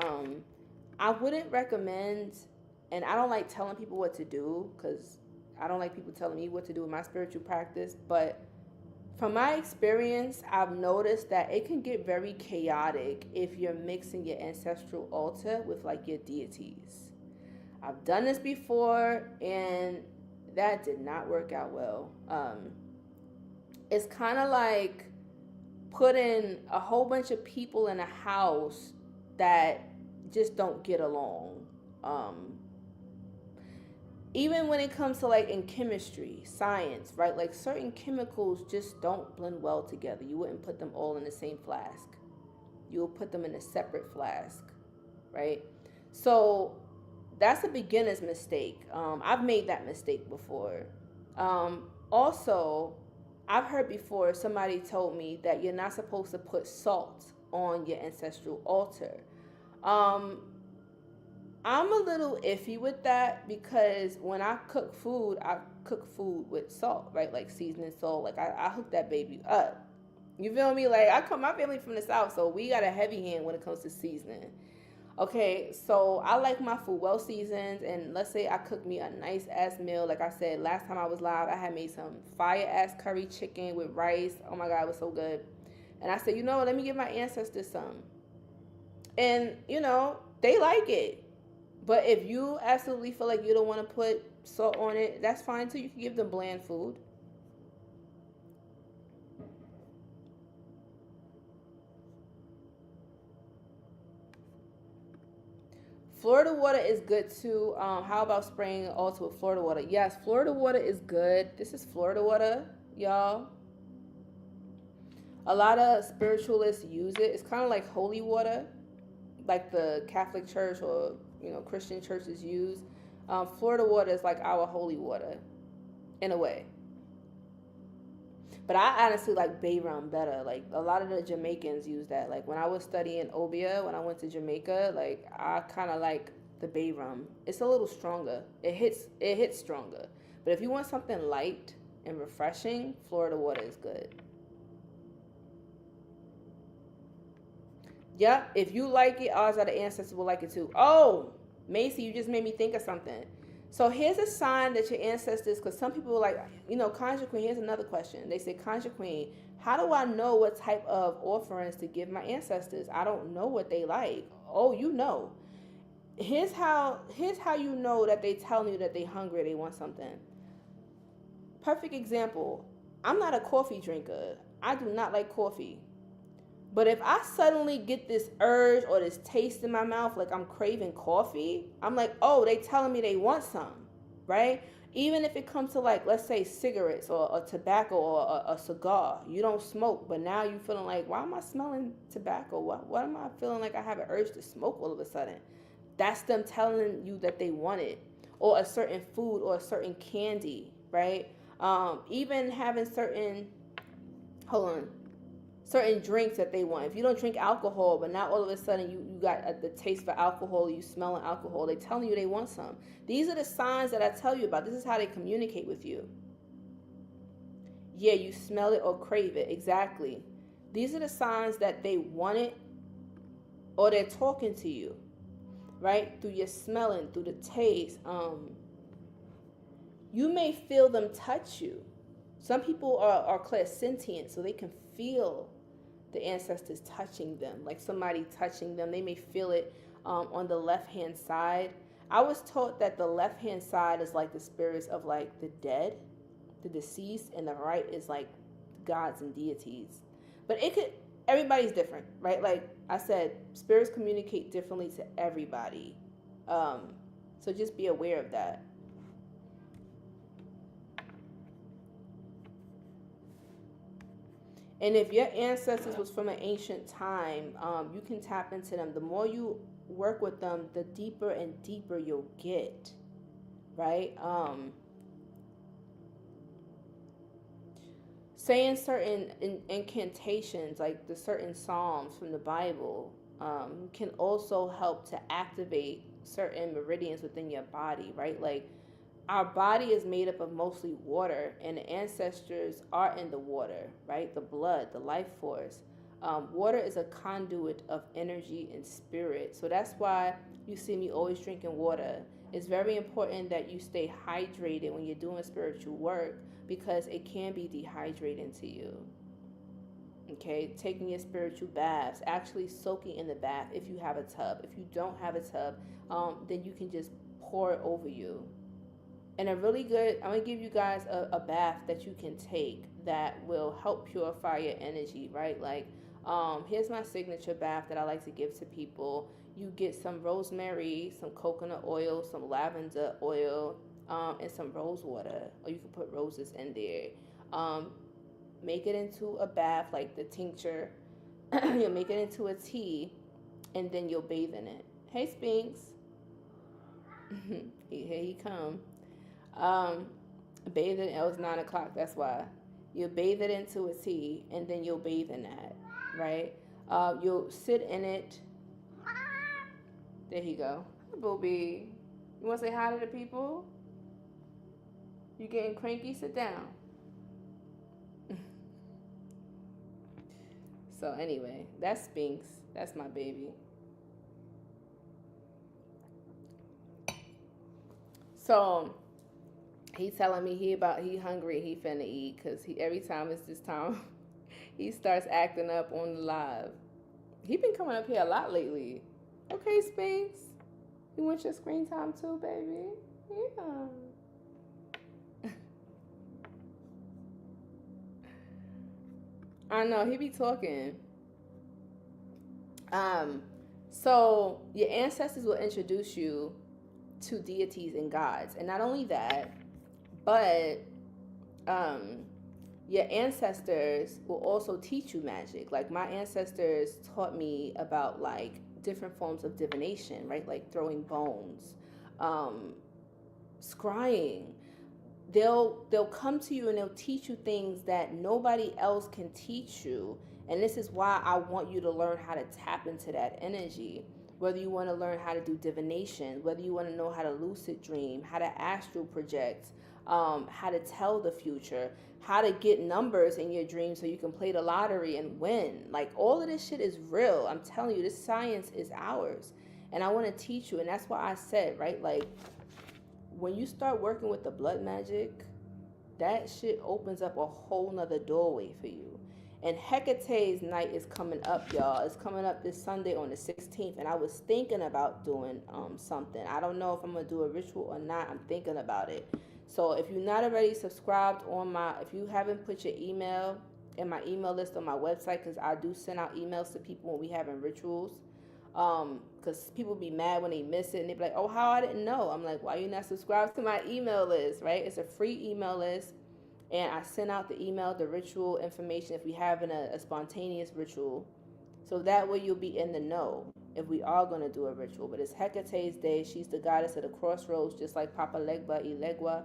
I wouldn't recommend, and I don't like telling people what to do because I don't like people telling me what to do in my spiritual practice, but from my experience, I've noticed that it can get very chaotic if you're mixing your ancestral altar with like your deities. I've done this before, and that did not work out well. It's kind of like putting a whole bunch of people in a house that just don't get along. Even when it comes to like in chemistry, science, right? Like certain chemicals just don't blend well together. You wouldn't put them all in the same flask. You will put them in a separate flask, right? So that's a beginner's mistake. I've made that mistake before. Also, I've heard before somebody told me that you're not supposed to put salt on your ancestral altar. I'm a little iffy with that because when I cook food with salt, right? Like seasoning salt. Like I hook that baby up. You feel me? Like my family from the South, so we got a heavy hand when it comes to seasoning. Okay, so I like my food well seasoned, and let's say I cook me a nice ass meal. Like I said, last time I was live, I had made some fire ass curry chicken with rice. Oh my God, it was so good. And I said, you know what, let me give my ancestors some. And, they like it. But if you absolutely feel like you don't want to put salt on it, that's fine too. You can give them bland food. Florida water is good too. How about spraying also with Florida water? Yes, Florida water is good. This is Florida water, y'all. A lot of spiritualists use it. It's kind of like holy water, like the Catholic Church or Christian churches use. Florida water is like our holy water, in a way. But I honestly like bay rum better. Like a lot of the Jamaicans use that. Like when I was studying Obia, when I went to Jamaica, like I kind of like the bay rum. It's a little stronger. It hits stronger. But if you want something light and refreshing, Florida water is good. Yep, if you like it, odds are the ancestors will like it too. Oh, Macy, you just made me think of something. So here's a sign that your ancestors, because some people are like, Conjure Queen, here's another question. They say, Conjure Queen, how do I know what type of offerings to give my ancestors? I don't know what they like. Oh, you know. Here's how you know that they telling you that they hungry, they want something. Perfect example. I'm not a coffee drinker. I do not like coffee. But if I suddenly get this urge or this taste in my mouth, like I'm craving coffee, I'm like, oh, they telling me they want some, right? Even if it comes to like, let's say cigarettes or tobacco or a cigar. You don't smoke, but now you feeling like, why am I smelling tobacco? What am I feeling like I have an urge to smoke all of a sudden? That's them telling you that they want it. or a certain food or a certain candy, right? Even having hold on, certain drinks that they want. If you don't drink alcohol, but now all of a sudden you got the taste for alcohol, you smelling alcohol, they telling you they want some. These are the signs that I tell you about. This is how they communicate with you. Yeah, you smell it or crave it. Exactly. These are the signs that they want it or they're talking to you, right? Through your smelling, through the taste. You may feel them touch you. Some people are clairsentient, so they can feel the ancestors touching them, like somebody touching them. They may feel it on the left-hand side. I was taught that the left-hand side is like the spirits of like the dead, the deceased, and the right is like gods and deities. But everybody's different, right? Like I said, spirits communicate differently to everybody. So just be aware of that. And if your ancestors was from an ancient time, you can tap into them. The more you work with them, the deeper and deeper you'll get, right? Saying certain incantations, like the certain psalms from the Bible, can also help to activate certain meridians within your body, right? Like our body is made up of mostly water, and the ancestors are in the water, right? The blood, the life force. Water is a conduit of energy and spirit. So that's why you see me always drinking water. It's very important that you stay hydrated when you're doing spiritual work, because it can be dehydrating to you. Okay, taking your spiritual baths, actually soaking in the bath if you have a tub. If you don't have a tub, then you can just pour it over you. And I'm going to give you guys a bath that you can take that will help purify your energy, right? Like, here's my signature bath that I like to give to people. You get some rosemary, some coconut oil, some lavender oil, and some rose water, or you can put roses in there. Make it into a bath, like the tincture. You'll make it into a tea, and then you'll bathe in it. Hey, Spinks. Here he come. Bathe it. It was 9 o'clock. That's why. You'll bathe it into a tea, and then you'll bathe in that, right? You'll sit in it. There you go. Hi, Booby. You want to say hi to the people? You getting cranky? Sit down. So anyway, that's Spinks. That's my baby. So he telling me he hungry, he finna eat, because every time it's this time he starts acting up on the live. He been coming up here a lot lately. Okay, Spinks, you want your screen time too, baby? Yeah. I know, he be talking. So your ancestors will introduce you to deities and gods, and not only that, but your ancestors will also teach you magic. Like my ancestors taught me about like different forms of divination, right? Like throwing bones, scrying. They'll come to you and they'll teach you things that nobody else can teach you. And this is why I want you to learn how to tap into that energy. Whether you want to learn how to do divination, whether you want to know how to lucid dream, how to astral project, how to tell the future, how to get numbers in your dreams so you can play the lottery and win. Like all of this shit is real. I'm telling you, this science is ours. And I want to teach you. And that's why I said, right, like when you start working with the blood magic, that shit opens up a whole nother doorway for you. And Hecate's night is coming up, y'all. It's coming up this Sunday on the 16th. And I was thinking about doing something. I don't know if I'm going to do a ritual or not. I'm thinking about it. So if you're not already subscribed if you haven't put your email in my email list on my website, because I do send out emails to people when we having rituals. Because people be mad when they miss it. And they be like, oh, how I didn't know. I'm like, why you not subscribed to my email list, right? It's a free email list. And I send out the email, the ritual information if we having a spontaneous ritual. So that way you'll be in the know. if we are going to do a ritual. But it's Hecate's day. She's the goddess of the crossroads, just like Papa Legba, Ilegwa.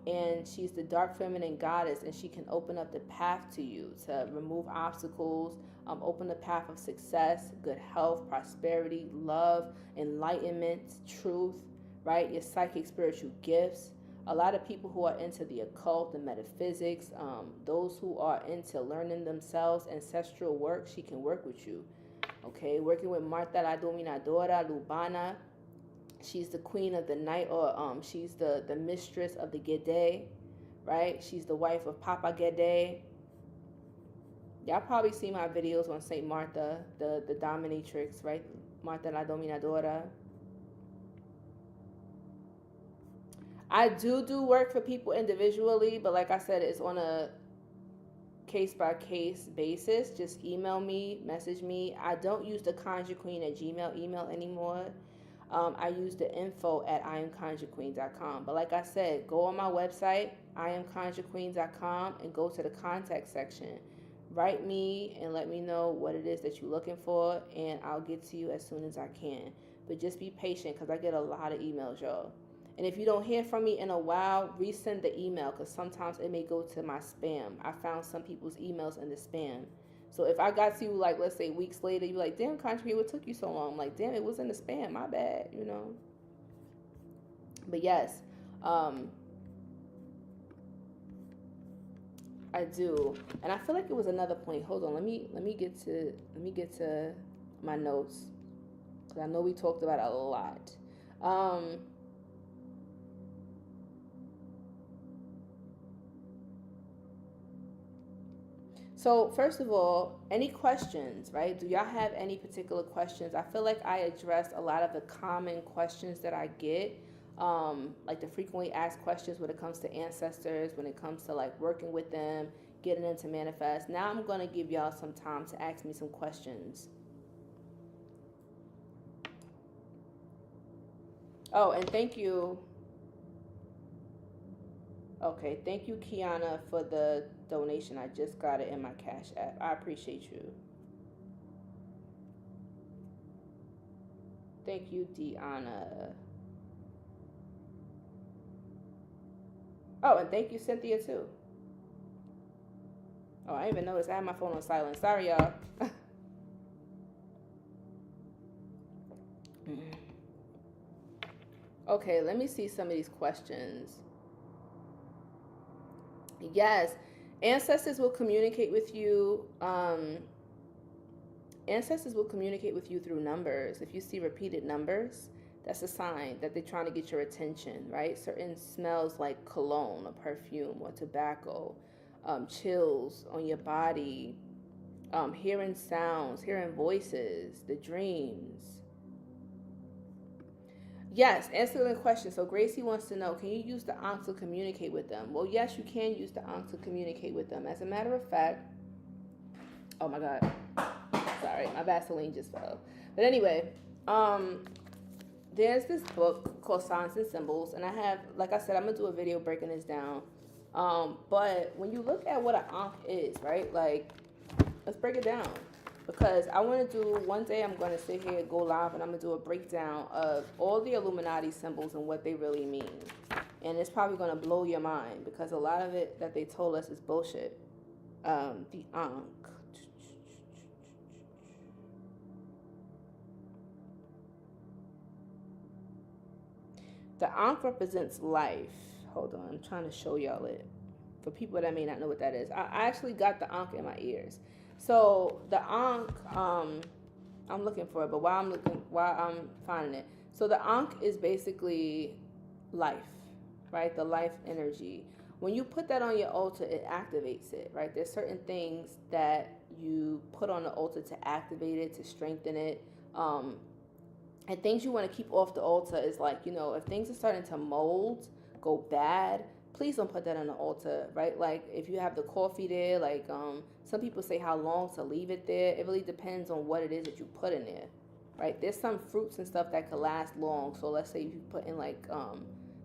And she's the dark feminine goddess, and she can open up the path to you to remove obstacles, open the path of success, good health, prosperity, love, enlightenment, truth, right? Your psychic spiritual gifts. A lot of people who are into the occult, the metaphysics, those who are into learning themselves, ancestral work, she can work with you. Okay, working with Marta la Dominadora, Lubana. She's the queen of the night, or she's the mistress of the Gede, right? She's the wife of Papa Gede. Y'all probably see my videos on Saint Martha, the dominatrix, right? Marta la Dominadora. I do work for people individually, but like I said, it's on a case-by-case basis. Just email me, message me. I don't use the conjurequeen@gmail email anymore. I use the info@iamconjurequeen.com. But like I said, go on my website, iamconjurequeen.com, and go to the contact section. Write me and let me know what it is that you're looking for, and I'll get to you as soon as I can. But just be patient, because I get a lot of emails, y'all. And if you don't hear from me in a while, resend the email, because sometimes it may go to my spam. I found some people's emails in the spam. So if I got to you, like, let's say weeks later, you're like, damn, Country, what took you so long? I'm like, damn, it was in the spam. My bad, you know. But yes, I do. And I feel like it was another point. Hold on, let me get to my notes, because I know we talked about it a lot. So first of all, any questions, right? Do y'all have any particular questions? I feel like I addressed a lot of the common questions that I get, like the frequently asked questions when it comes to ancestors, when it comes to like working with them, getting them to manifest. Now I'm going to give y'all some time to ask me some questions. Oh, and thank you. Okay, thank you, Kiana, for the donation. I just got it in my Cash App. I appreciate you. Thank you, Deanna. Oh, and thank you, Cynthia, too. Oh, I didn't even notice I had my phone on silent. Sorry, y'all. Okay, let me see some of these questions. Yes, ancestors will communicate with you. Ancestors will communicate with you through numbers. If you see repeated numbers, that's a sign that they're trying to get your attention, right? Certain smells like cologne or perfume or tobacco, chills on your body, hearing sounds, hearing voices, the dreams. Yes, answer the question. So Gracie wants to know, can you use the Ankh to communicate with them? Well, yes, you can use the Ankh to communicate with them. As a matter of fact, oh my God, sorry, my Vaseline just fell. But anyway, there's this book called Signs and Symbols, and I have, like I said, I'm gonna do a video breaking this down. But when you look at what an Ankh is, right? Like, let's break it down. Because I want to do, one day I'm going to sit here, go live, and I'm going to do a breakdown of all the Illuminati symbols and what they really mean. And it's probably going to blow your mind, because a lot of it that they told us is bullshit. The Ankh. The Ankh represents life. Hold on, I'm trying to show y'all it. For people that may not know what that is. I actually got the Ankh in my ears. So the Ankh, I'm looking for it, but while I'm finding it. So the Ankh is basically life, right? The life energy. When you put that on your altar, it activates it, right? There's certain things that you put on the altar to activate it, to strengthen it. And things you want to keep off the altar is like, you know, if things are starting to mold, go bad, please don't put that on the altar, right? Like if you have the coffee there, like some people say how long to leave it there. It really depends on what it is that you put in there, right? There's some fruits and stuff that could last long. So let's say you put in like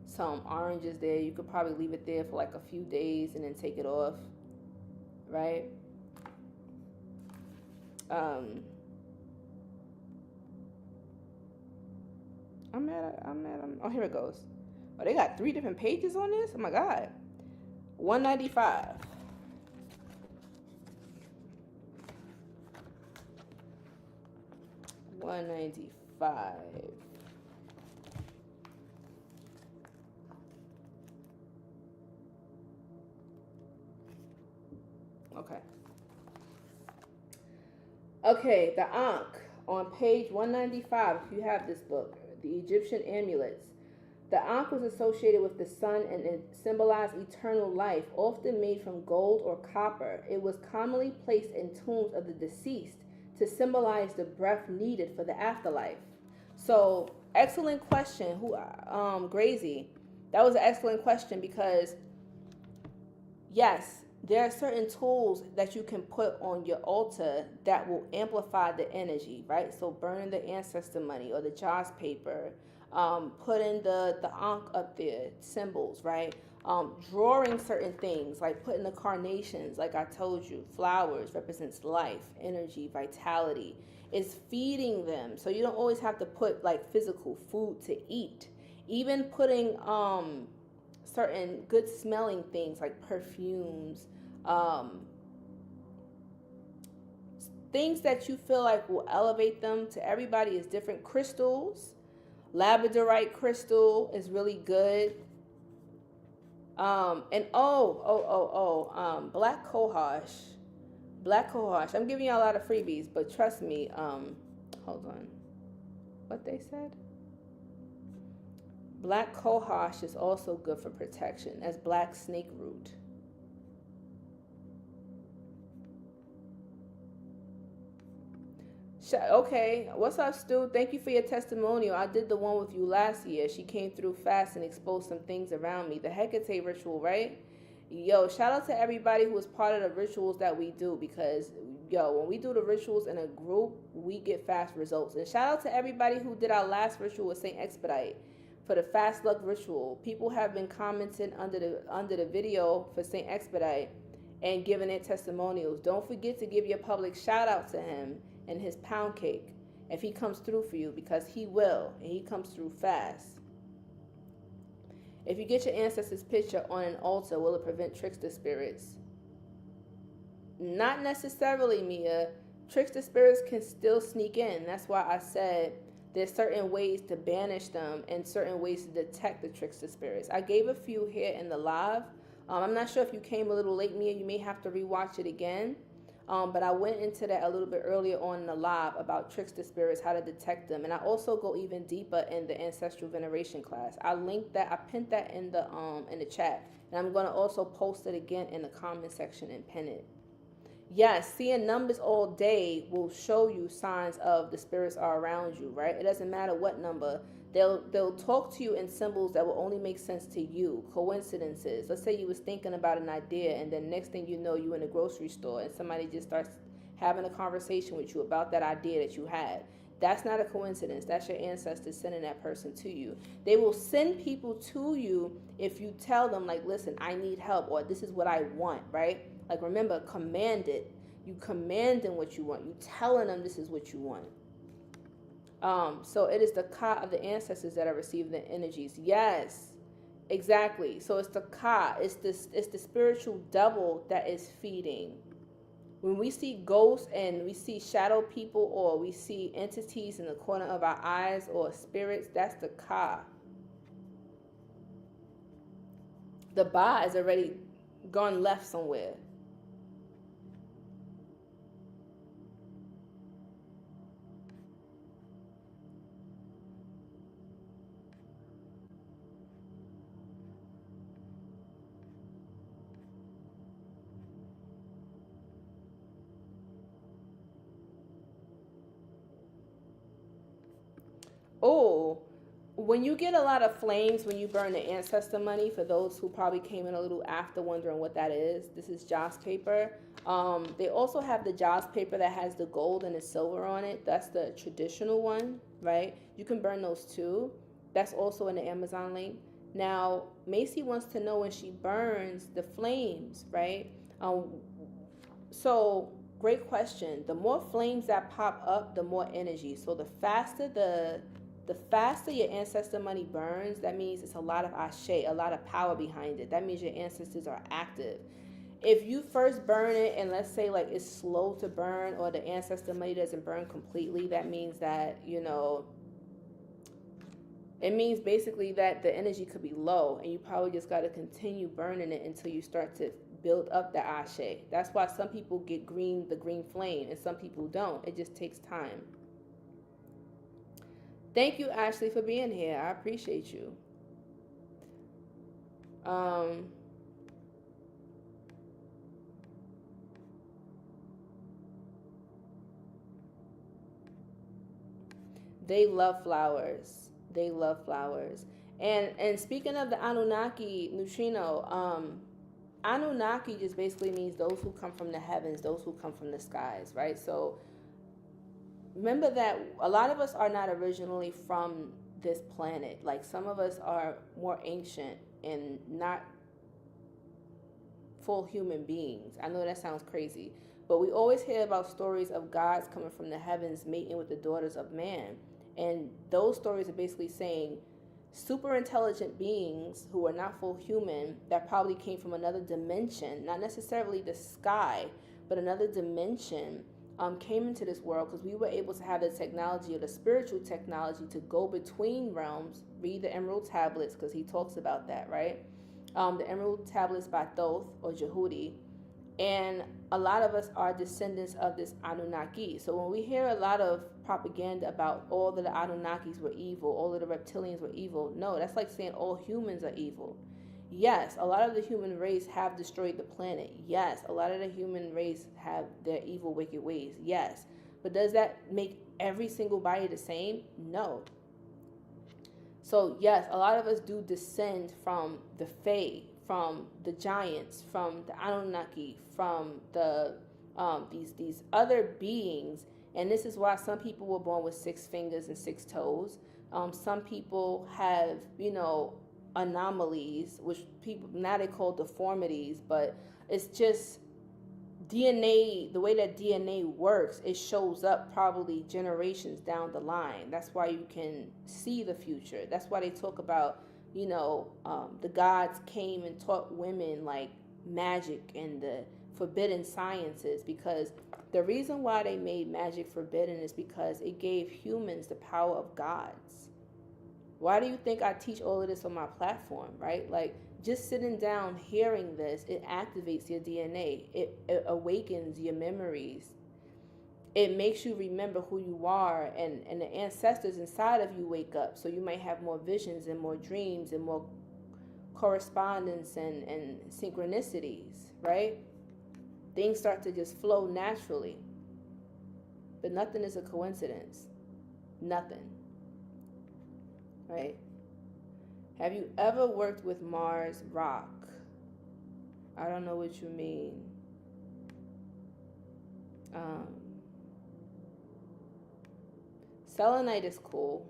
some oranges there, you could probably leave it there for like a few days and then take it off, right? Oh, here it goes. Oh, they got 3 different pages on this? Oh my God. 195. $195. Okay. Okay, the Ankh on page 195, if you have this book, the Egyptian amulets. The Ankh was associated with the sun and it symbolized eternal life, often made from gold or copper. It was commonly placed in tombs of the deceased to symbolize the breath needed for the afterlife. So, excellent question. Grazy? That was an excellent question because, yes, there are certain tools that you can put on your altar that will amplify the energy, right? So burning the ancestor money or the joss paper, putting the ankh up there, symbols, right? Drawing certain things, like putting the carnations, like I told you, flowers represents life, energy, vitality. It's feeding them. So you don't always have to put like physical food to eat. Even putting certain good smelling things like perfumes, things that you feel like will elevate them. To everybody is different. Crystals, labradorite crystal is really good. And black cohosh. Black cohosh. I'm giving you a lot of freebies, but trust me. Hold on. What they said? Black cohosh is also good for protection, as black snake root. Okay, what's up, Stu? Thank you for your testimonial. I did the one with you last year. She came through fast and exposed some things around me. The Hecate ritual, right? Yo, shout out to everybody who was part of the rituals that we do, because, yo, when we do the rituals in a group, we get fast results. And shout out to everybody who did our last ritual with Saint Expedite for the fast luck ritual. People have been commenting under the video for Saint Expedite and giving their testimonials. Don't forget to give your public shout out to him and his pound cake if he comes through for you, because he will, and he comes through fast. If you get your ancestors' picture on an altar, will it prevent trickster spirits? Not necessarily, Mia. Trickster spirits can still sneak in. That's why I said there's certain ways to banish them and certain ways to detect the trickster spirits. I gave a few here in the live. I'm not sure if you came a little late, Mia. You may have to rewatch it again. But I went into that a little bit earlier on in the live about trickster spirits, how to detect them. And I also go even deeper in the ancestral veneration class. I linked that, I pinned that in the chat. And I'm going to also post it again in the comment section and pin it. Yes, seeing numbers all day will show you signs of the spirits are around you, right? It doesn't matter what number. They'll talk to you in symbols that will only make sense to you. Coincidences. Let's say you was thinking about an idea, and then next thing you know, you in a grocery store and somebody just starts having a conversation with you about that idea that you had. That's not a coincidence. That's your ancestors sending that person to you. They will send people to you if you tell them, like, listen, I need help, or this is what I want, right? Like, remember, command it. You commanding what you want. You telling them this is what you want. So it is the Ka of the ancestors that are receiving the energies. Yes, exactly. So it's the Ka. It's the spiritual double that is feeding. When we see ghosts and we see shadow people, or we see entities in the corner of our eyes, or spirits, that's the Ka. The Ba is already gone left somewhere. Oh, when you get a lot of flames when you burn the ancestor money, for those who probably came in a little after wondering what that is, this is joss paper. They also have the joss paper that has the gold and the silver on it. That's the traditional one, right? You can burn those too. That's also in the Amazon link. Now, Macy wants to know when she burns the flames, right? So, great question. The more flames that pop up, the more energy. So the faster the faster your ancestor money burns, that means it's a lot of ashe, a lot of power behind it. That means your ancestors are active. If you first burn it and let's say like it's slow to burn, or the ancestor money doesn't burn completely, that means that, you know, it means basically that the energy could be low, and you probably just got to continue burning it until you start to build up the ashe. That's why some people get the green flame, and some people don't. It just takes time. Thank you, Ashley, for being here. I appreciate you. They love flowers. They love flowers. And speaking of the Anunnaki neutrino, Anunnaki just basically means those who come from the heavens, those who come from the skies, right? So remember that a lot of us are not originally from this planet. Like some of us are more ancient and not full human beings. I know that sounds crazy, but we always hear about stories of gods coming from the heavens mating with the daughters of man. And those stories are basically saying super intelligent beings who are not full human, that probably came from another dimension, not necessarily the sky, but another dimension, came into this world because we were able to have the technology, or the spiritual technology, to go between realms. Read the Emerald Tablets, because he talks about that, right? The Emerald Tablets by Thoth or Jehudi. And a lot of us are descendants of this Anunnaki. So when we hear a lot of propaganda about all of the Anunnakis were evil, all of the reptilians were evil, no, that's like saying all humans are evil. Yes, a lot of the human race have destroyed the planet. Yes, a lot of the human race have their evil, wicked ways. Yes. But does that make every single body the same? No. So yes, a lot of us do descend from the Fae, from the giants, from the Anunnaki, from the these other beings. And this is why some people were born with 6 fingers and 6 toes. Some people have, you know, anomalies, which people now they call deformities, but it's just DNA. The way that DNA works, it shows up probably generations down the line. That's why you can see the future. That's why they talk about, you know, the gods came and taught women like magic and the forbidden sciences, because the reason why they made magic forbidden is because it gave humans the power of gods. Why do you think I teach all of this on my platform, right? Like, just sitting down hearing this, it activates your DNA. It awakens your memories. It makes you remember who you are, and the ancestors inside of you wake up. So you might have more visions and more dreams and more correspondence and synchronicities, right? Things start to just flow naturally. But nothing is a coincidence. Nothing. Right? Have you ever worked with Mars rock? I don't know what you mean. Selenite is cool.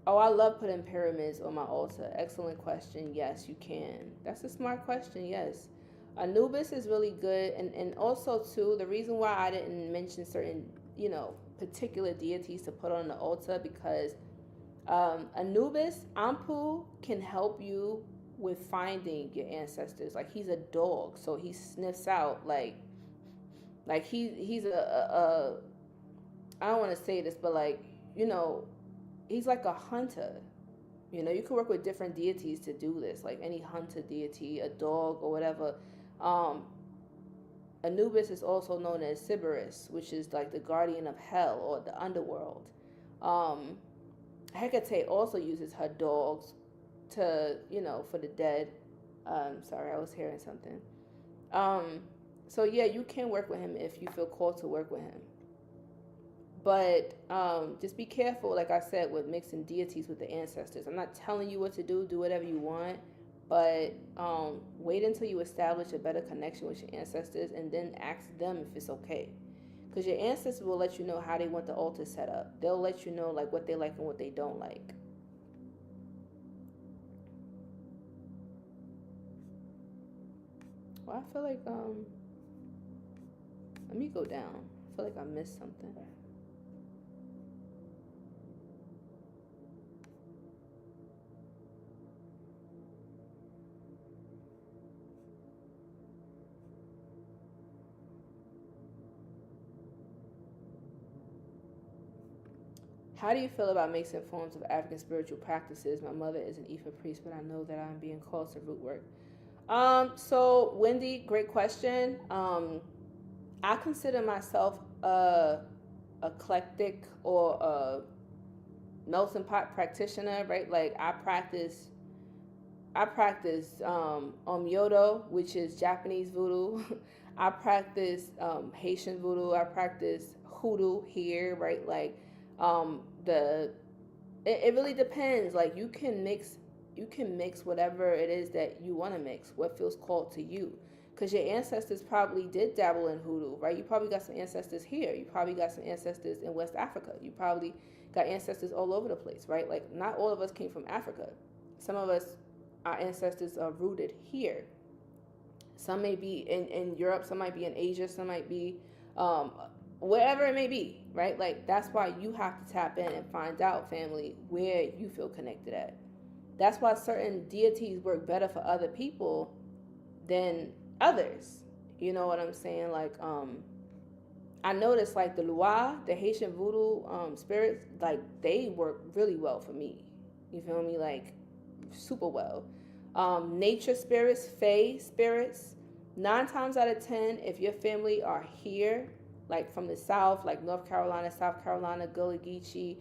Oh, I love putting pyramids on my altar. Excellent question. Yes, you can. That's a smart question. Yes. Anubis is really good. And also, too, the reason why I didn't mention certain, you know, particular deities to put on the altar, because Anubis, Ampu, can help you with finding your ancestors. Like, he's a dog, so he sniffs out like he's a I don't want to say this, but like, you know, he's like a hunter. You know, you can work with different deities to do this, like any hunter deity, a dog or whatever. Anubis is also known as Sybaris, which is like the guardian of hell or the underworld. Hecate also uses her dogs to, you know, for the dead. Sorry, I was hearing something. So yeah, you can work with him if you feel called to work with him. But just be careful, like I said, with mixing deities with the ancestors. I'm not telling you what to do whatever you want, but wait until you establish a better connection with your ancestors, and then ask them if it's okay. Because your ancestors will let you know how they want the altar set up. They'll let you know like what they like and what they don't like. Well, I feel like let me go down. I feel like I missed something. How do you feel about mixing forms of African spiritual practices? My mother is an Ifa priest, but I know that I'm being called to root work. So Wendy, great question. I consider myself a eclectic or a melting pot practitioner, right? Like I practice Omyodo, which is Japanese voodoo. I practice Haitian voodoo. I practice hoodoo here, right? Like the it really depends. Like you can mix whatever it is that you want to mix, what feels called to you. Because your ancestors probably did dabble in hoodoo, right? You probably got some ancestors here. You probably got some ancestors in West Africa. You probably got ancestors all over the place, right? Like not all of us came from Africa. Some of us, our ancestors are rooted here. Some may be in Europe, some might be in Asia, some might be wherever it may be, right? Like that's why you have to tap in and find out, family, where you feel connected at. That's why certain deities work better for other people than others. You know what I'm saying? Like I noticed like the Loa, the Haitian voodoo spirits, like they work really well for me. You feel me? Like super well. Nature spirits, fae spirits, 9 times out of 10, if your family are here, like from the South, like North Carolina, South Carolina, Gullah Geechee,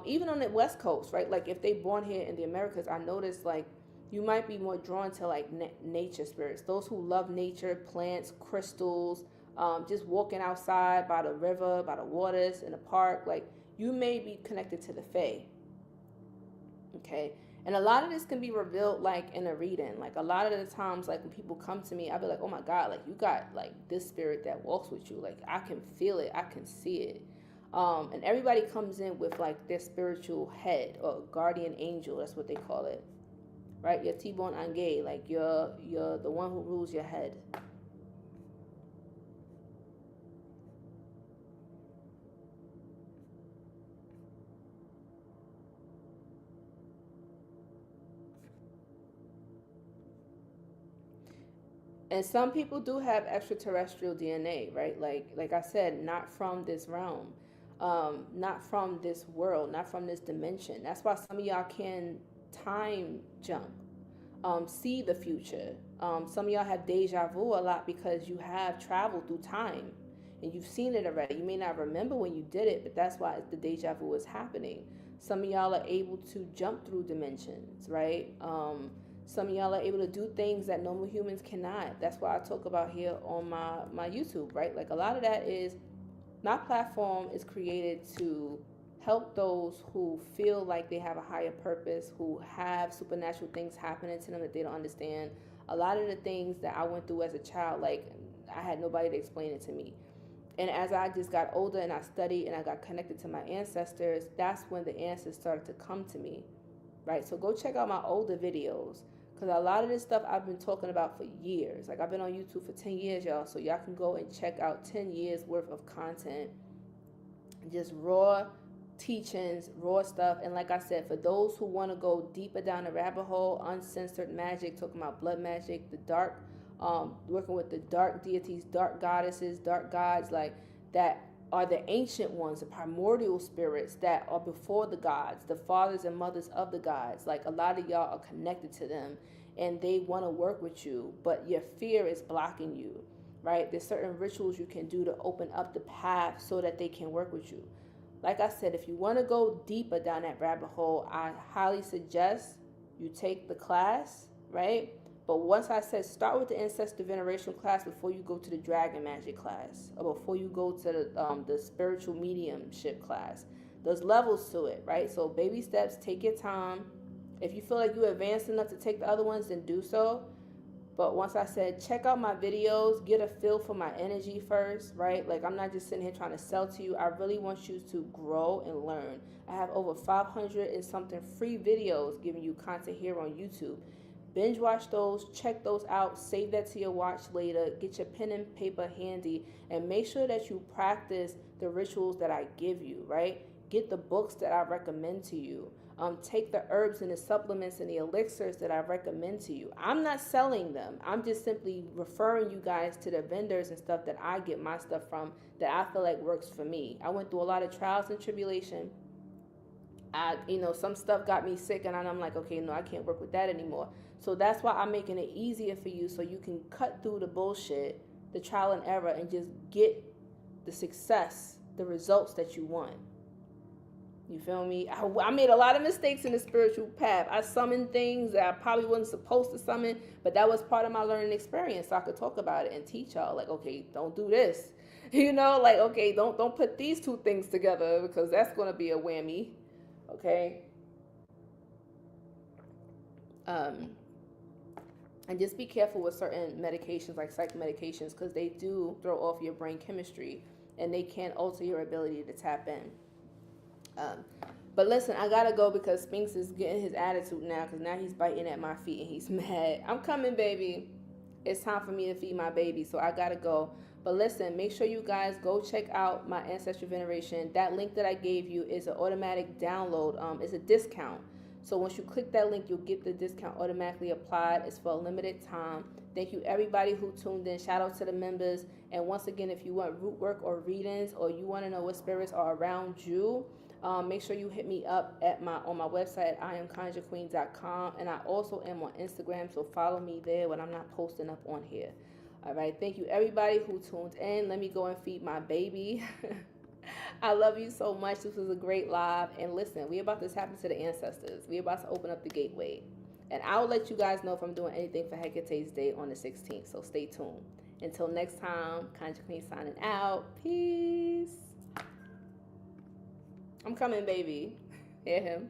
even on the West Coast, right? Like if they born here in the Americas, I noticed like you might be more drawn to like nature spirits, those who love nature, plants, crystals, just walking outside by the river, by the waters, in the park. Like you may be connected to the fae, okay? And a lot of this can be revealed like in a reading. Like a lot of the times, like when people come to me, I'll be like, oh my God, like you got like this spirit that walks with you. Like I can feel it, I can see it. And everybody comes in with like their spiritual head or guardian angel, that's what they call it. Right? Your T-bone Angay, like you're the one who rules your head. And some people do have extraterrestrial DNA, right? Like I said, not from this realm, not from this world, not from this dimension. That's why some of y'all can time jump, see the future. Some of y'all have deja vu a lot because you have traveled through time and you've seen it already. You may not remember when you did it, but that's why the deja vu is happening. Some of y'all are able to jump through dimensions, right? Some of y'all are able to do things that normal humans cannot. That's why I talk about here on my YouTube, right? Like a lot of that is, my platform is created to help those who feel like they have a higher purpose, who have supernatural things happening to them that they don't understand. A lot of the things that I went through as a child, like I had nobody to explain it to me. And as I just got older and I studied and I got connected to my ancestors, that's when the answers started to come to me, right? So go check out my older videos. Because a lot of this stuff I've been talking about for years. Like I've been on YouTube for 10 years, y'all. So y'all can go and check out 10 years worth of content. Just raw teachings, raw stuff. And like I said, for those who want to go deeper down the rabbit hole, Uncensored Magic, talking about blood magic, the dark, working with the dark deities, dark goddesses, dark gods, like that are the ancient ones, the primordial spirits that are before the gods, the fathers and mothers of the gods. Like a lot of y'all are connected to them and they want to work with you, but your fear is blocking you, right? There's certain rituals you can do to open up the path so that they can work with you. Like I said, if you want to go deeper down that rabbit hole, I highly suggest you take the class, right? But once I said start with the ancestor veneration class before you go to the dragon magic class, or before you go to the spiritual mediumship class. There's levels to it, right? So baby steps, take your time. If you feel like you're advanced enough to take the other ones, then do so. But once I said check out my videos, get a feel for my energy first, right? Like I'm not just sitting here trying to sell to you. I really want you to grow and learn. I have over 500 and something free videos giving you content here on YouTube. binge watch those, check those out, save that to your watch later, get your pen and paper handy, and make sure that you practice the rituals that I give you, right? Get the books that I recommend to you. Take the herbs and the supplements and the elixirs that I recommend to you. I'm not selling them. I'm just simply referring you guys to the vendors and stuff that I get my stuff from that I feel like works for me. I went through a lot of trials and tribulation. Some stuff got me sick, and I'm like, okay, no, I can't work with that anymore. So that's why I'm making it easier for you, so you can cut through the bullshit, the trial and error, and just get the success, the results that you want. You feel me? I made a lot of mistakes in the spiritual path. I summoned things that I probably wasn't supposed to summon, but that was part of my learning experience, so I could talk about it and teach y'all, like, okay, don't do this. Like, okay, don't put these two things together, because that's going to be a whammy. Okay? And just be careful with certain medications, like psych medications, because they do throw off your brain chemistry, and they can alter your ability to tap in. But listen, I gotta go because Spinks is getting his attitude now, because now he's biting at my feet and he's mad. I'm coming, baby. It's time for me to feed my baby, so I gotta go. But listen, make sure you guys go check out my ancestral veneration. That link that I gave you is an automatic download. It's a discount. So once you click that link, you'll get the discount automatically applied. It's for a limited time. Thank you everybody who tuned in. Shout out to the members. And once again, if you want root work or readings, or you want to know what spirits are around you, make sure you hit me up on my website, iamconjurequeen.com, and I also am on Instagram, so follow me there when I'm not posting up on here. All right, thank you everybody who tuned in. Let me go and feed my baby. I love you so much. This was a great live, and listen, we about to tap into the ancestors. We about to open up the gateway, and I'll let you guys know if I'm doing anything for Hecate's Day on the 16th, so stay tuned. Until next time, Conjure Queen signing out. Peace. I'm coming, baby. Hear him.